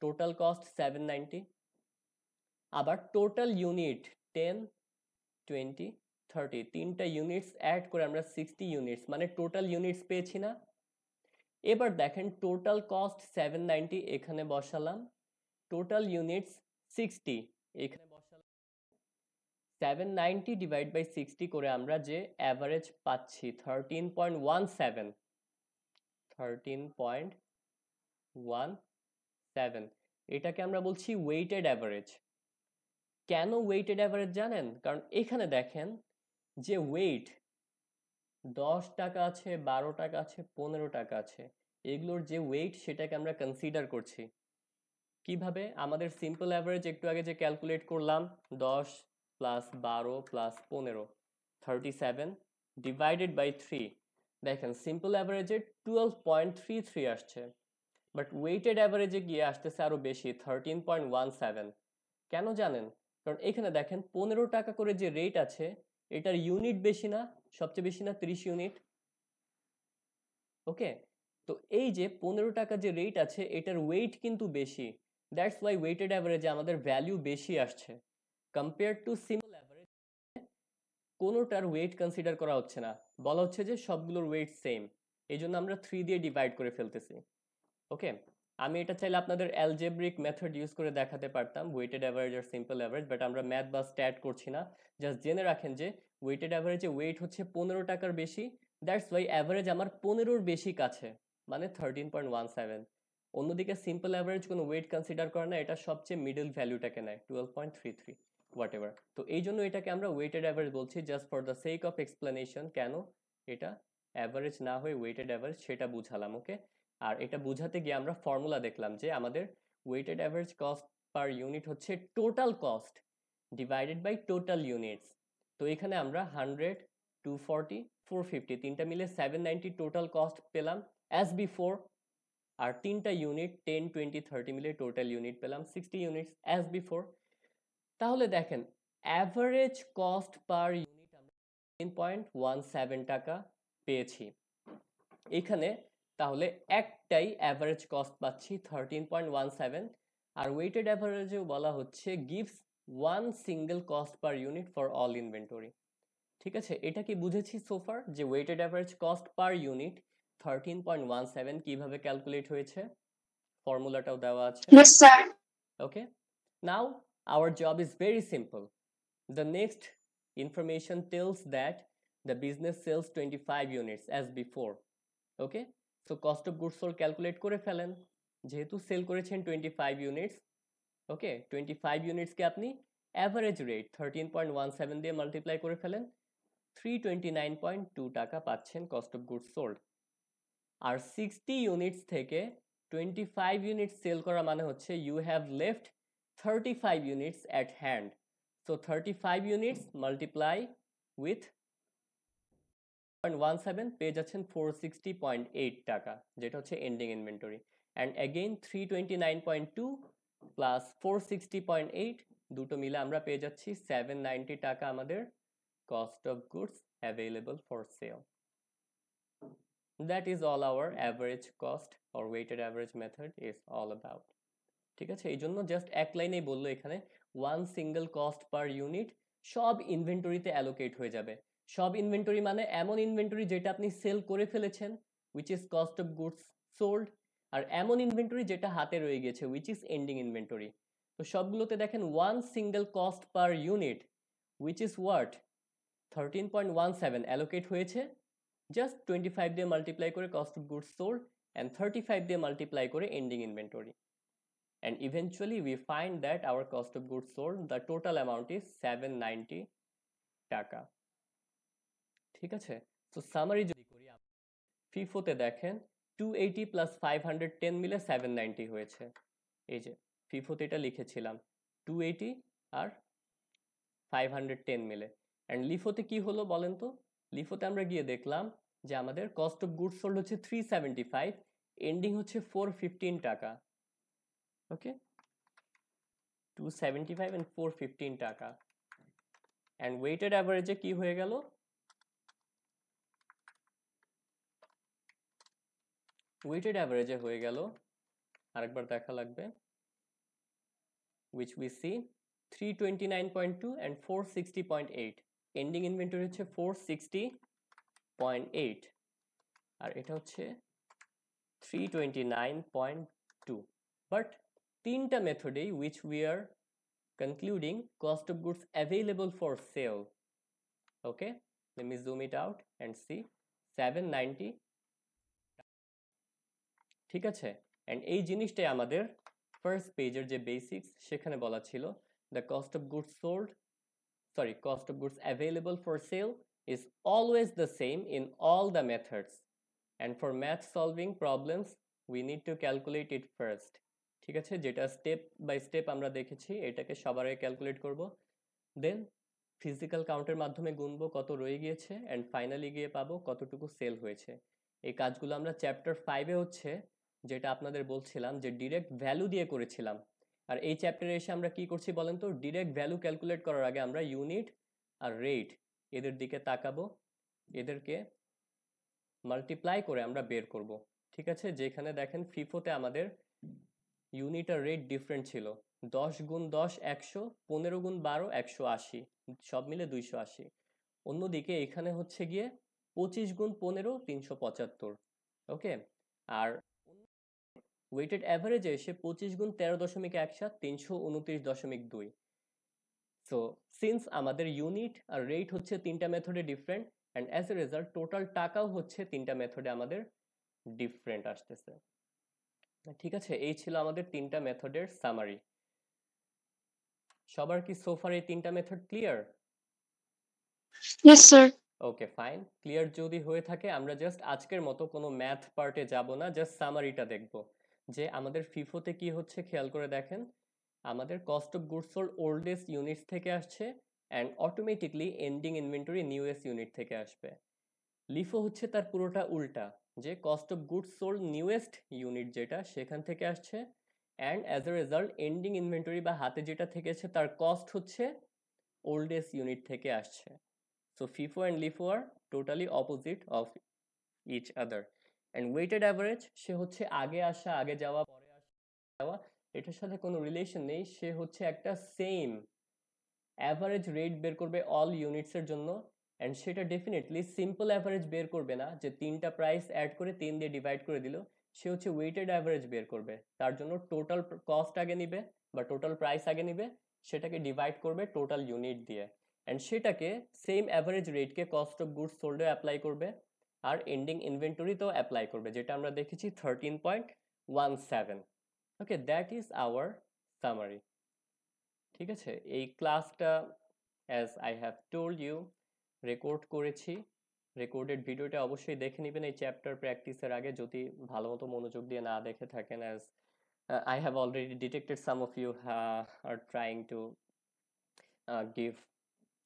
টোটাল কস্ট 790। আবার টোটাল ইউনিট 10, 20, 30 তিনটা ইউনিটস অ্যাড করে আমরা 60 ইউনিটস মানে টোটাল ইউনিটস পেয়েছি না। এবার দেখেন টোটাল কস্ট 790 এখানে বসালাম, টোটাল ইউনিটস 60 এখানে বসালাম, 790 ডিভাইড বাই 60 করে আমরা যে অ্যাভারেজ পাচ্ছি 13.17, 13.17 এটাকে আমরা বলছি ওয়েটেড অ্যাভারেজ। কেন ওয়েটেড অ্যাভারেজ জানেন? কারণ এখানে দেখেন যে ওয়েট 10 টাকা আছে, 12 টাকা আছে, 15 টাকা আছে, এগুলোর যে ওয়েট সেটাকে আমরা কনসিডার করছি। কিভাবে? আমাদের সিম্পল অ্যাভারেজ একটু আগে যে ক্যালকুলেট করলাম 10 প্লাস 12 প্লাস 15 37 ডিভাইডেড বাই 3, দেখেন সিম্পল অ্যাভারেজে 12.33 আসছে, বাট ওয়েটেড অ্যাভারেজে গিয়ে আসতেছে আরো বেশি 13.17। কেন জানেন? কারণ এখানে দেখেন 15 টাকা করে যে রেট আছে এটার ইউনিট বেশি না, সবচেয়ে বেশি না 30 ইউনিট। ওকে, তো এই যে 15 টাকা যে রেট আছে এটার ওয়েট কিন্তু বেশি, দ্যাটস ওয়াই ওয়েটেড অ্যাভারেজে আমাদের ভ্যালু বেশি আসছে কম্পেয়ার টু সিম্পল অ্যাভারেজ। কোনোটার ওয়েট কনসিডার করা হচ্ছে না, বলা হচ্ছে যে সবগুলোর ওয়েট সেম, এই জন্য আমরা 3 দিয়ে ডিভাইড করে ফেলতেছি। ওকে, আমি এটা চাইলে আপনাদের অ্যালজেব্রিক মেথড ইউজ করে দেখাতে পারতাম ওয়েটেড অ্যাভারেজ আর সিম্পল অ্যাভারেজ, বাট আমরা ম্যাথ বা স্ট্যাট করছি না। জাস্ট জেনে রাখেন যে ওয়েটেড অ্যাভারেজে ওয়েট হচ্ছে 15 টাকার বেশি, দ্যাটস ওয়াই অ্যাভারেজ আমার 15-র বেশি কাছে, মানে 13.17। অন্যদিকে সিম্পল অ্যাভারেজ কোনো ওয়েট কনসিডার করে না, এটা সবচেয়ে মিডল ভ্যালুটাকে নেয় 12.33 হোয়াট এভার। তো এই জন্য এটাকে আমরা ওয়েটেড অ্যাভারেজ বলছি, just for the sake of explanation কেন এটা অ্যাভারেজ না হয়ে ওয়েটেড অ্যাভারেজ সেটা বুঝালাম। ওকে, আর এটা বুঝাতে গিয়ে আমরা ফর্মুলা দেখলাম যে আমাদের weighted average cost per unit হচ্ছে total cost divided by total units. তো এখানে আমরা 100, 240, 450 তিনটা মিলে 790 টোটাল কস্ট পেলাম অ্যাজ বিফোর, আর তিনটা ইউনিট 10, 20, 30 মিলে টোটাল ইউনিট পেলাম 60 ইউনিটস অ্যাজ বিফোর। তাহলে দেখেন অ্যাভারেজ কস্ট পার ইউনিট আমরা 13.17 টাকা পেয়েছি এখানে, তাহলে একটাই অ্যাভারেজ কস্ট পাচ্ছি 13.17। আর ওয়েটেড অ্যাভারেজেও বলা হচ্ছে gives one single cost per unit for all inventory. ঠিক আছে, এটা কি বুঝেছি সোফার যে weighted average cost per unit 13.17 কিভাবে ক্যালকুলেট হয়েছে? ফর্মুলাটাও দেওয়া আছে। Yes, sir. Okay, now our job is very simple. The next information tells that the business sells 25 units as before. Okay, so cost of goods sold calculate করে ফেলেন, যেহেতু sell করেছেন 25 units. ওকে, 25 units কে আপনি average rate 13.17 দিয়ে multiply করে ফেলেন, 329.2 টাকা পাচ্ছেন কস্ট অফ গুডস সোল্ড। আর 60 ইউনিটস থেকে 25 ইউনিটস সেল করা মানে হচ্ছে you have left 35 units at hand, so 35 units multiply with 0.17 পেয়ে যাচ্ছেন 460.8 টাকা, যেটা হচ্ছে ending inventory. And again 329.2 plus 460.8 দুটো মিলে আমরা পেয়ে যাচ্ছি 790 টাকা আমাদের cost of goods available for sale. That is all our average cost or weighted average method is all about. ঠিক আছে, এই জন্য জাস্ট এক লাইনেই বললো এখানে one single cost per unit সব ইনভেন্টরিতে অ্যালোকেট হয়ে যাবে। সব ইনভেন্টরি মানে এমন ইনভেন্টরি যেটা আপনি সেল করে ফেলেছেন which is cost of goods sold, আর এমন ইনভেন্টরি যেটা হাতে রয়ে গেছে উইচ ইজ এন্ডিং ইনভেন্টরি। তো সবগুলোতে দেখেন one single cost per unit which is what 13.17 allocate হয়েছে, জাস্ট 25 দিয়ে মাল্টিপ্লাই করে cost of goods sold and 35 দিয়ে মাল্টিপ্লাই করে ending inventory, and eventually we find that our cost of goods sold the total amount is 790 টাকা। ঠিক আছে, তো summary যদি করি ফিফোতে দেখেন 280 প্লাস 510 মিলে 790 হয়েছে। এই যে ফিফোতে এটা লিখেছিলাম 280 আর 510 মিলে। অ্যান্ড লিফোতে কি হলো বলেন তো? লিফোতে আমরা গিয়ে দেখলাম যে আমাদের কস্ট অফ গুডস সোল্ড হচ্ছে 375, এন্ডিং হচ্ছে 415 টাকা। ওকে, 275 and 415 টাকা। and weighted average কি হয়ে গেল? weighted average হয়ে গেল, আরেকবার দেখা লাগবে, which we see 329.2 and 460.8 ending inventory হচ্ছে 460.8 আর এটা হচ্ছে 329.2 বাট তিনটা মেথডেই which we are concluding cost of goods available for sale. Okay, let me zoom it out and see 790. ঠিক আছে, and এই জিনিসটাই আমাদের ফার্স্ট পেজের যে বেসিক্স সেখানে বলা ছিল the cost of goods sold, sorry, cost of goods available for sale is always the same in all the methods, and for math solving problems we need to calculate it first. ঠিক আছে, যেটা step by step আমরা দেখেছি এটাকে সবার আগে calculate করব, দেন physical কাউন্টের মাধ্যমে গুনবো কত রয়ে গিয়েছে, অ্যান্ড ফাইনালি গিয়ে পাবো কতটুকু সেল হয়েছে। এই কাজগুলো আমরা চ্যাপ্টার 5-এ হচ্ছে যেটা আপনাদের বলছিলাম যে ডিরেক্ট ভ্যালু দিয়ে করেছিলাম। আর এই চ্যাপ্টারে এসে আমরা কি করছি বলেন তো, ডিরেক্ট ভ্যালু ক্যালকুলেট করার আগে আমরা ইউনিট আর রেট এদের দিকে তাকাবো, এদেরকে মাল্টিপ্লাই করে আমরা বের করব। ঠিক আছে, যেখানে দেখেন ফিফোতে আমাদের ইউনিট আর রেট ডিফারেন্ট ছিল, 10 গুণ 10 100, 15 গুণ 12 180, সব মিলে 280। অন্যদিকে এখানে হচ্ছে গিয়ে 25 গুণ 15 375। ওকে, আর ওয়েটেড অ্যাভারেজে এসে 25 গুণ 13.17 329.2। সো সিন্স আমাদের ইউনিট আর রেট হচ্ছে তিনটা মেথডে different, and as a result total টাকাও হচ্ছে তিনটা মেথডে আমাদের ডিফারেন্ট আসতেছে। ঠিক আছে, এই ছিল আমাদের তিনটা মেথডের সামারি। সবার কি সোফার এই তিনটা method clear? Yes, sir. Okay fine, clear যদি হয়ে থাকে আমরা জাস্ট আজকের মতো কোনো ম্যাথ পার্টে যাব না, জাস্ট সামারিটা দেখব যে আমাদের ফিফোতে কি হচ্ছে। খেয়াল করে দেখেন, আমাদের cost of goods sold oldest units থেকে আসছে, and automatically ending inventory newest unit থেকে আসবে। লিফো হচ্ছে তার পুরোটা উল্টা, যে cost of goods sold newest unit যেটা সেখান থেকে আসছে, and as a result ending inventory বা হাতে যেটা থেকেছে তার কস্ট হচ্ছে ওল্ডেস্ট ইউনিট থেকে আসছে। So FIFO and LIFO are totally opposite of each other. And weighted average সে হচ্ছে আগে আসা আগে যাওয়া পরে যাওয়া, এটার সাথে কোনো রিলেশন নেই, সে হচ্ছে একটা সেম অ্যাভারেজ রেট বের করবে অল ইউনিটসের জন্য, অ্যান্ড সেটা ডেফিনেটলি সিম্পল অ্যাভারেজ বের করবে না যে তিনটা প্রাইস অ্যাড করে 3 দিয়ে ডিভাইড করে দিল, সে হচ্ছে ওয়েটেড অ্যাভারেজ বের করবে। তার জন্য টোটাল কস্ট আগে নিবে বা টোটাল প্রাইস আগে নিবে, সেটাকে ডিভাইড করবে টোটাল ইউনিট দিয়ে, অ্যান্ড সেটাকে সেম অ্যাভারেজ রেটকে কস্ট অফ গুডস সোল্ডে অ্যাপ্লাই করবে আর এন্ডিং ইনভেন্টরিতেও অ্যাপ্লাই করবে, যেটা আমরা দেখেছি 13.17। Okay, that is our summary. ঠিক আছে, এই ক্লাসটা as I have told you record করেছি, রেকর্ডেড ভিডিওটা অবশ্যই দেখে নেবেন এই চ্যাপ্টার প্র্যাকটিসের আগে যদি ভালো মতো মনোযোগ দিয়ে না দেখে থাকেন, as I have already detected some of you are trying to give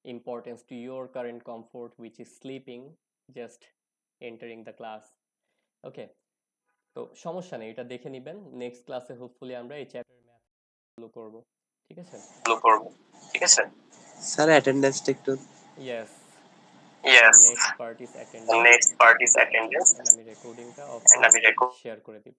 importance to your current comfort, which is sleeping, just entering the class. Okay, তো সমস্যা নেই, এটা দেখে নেবেন। নেক্সট ক্লাসে হোপফুলি আমরা এই চ্যাপ্টার ম্যাথ ফলো করব। ঠিক আছে, স্যার অ্যাটেন্ডেন্সটা একটু yes, Yes. next part is The attendance, next part is attendance, and আমি রেকর্ডিংটা off and I will record. Share করে দিব।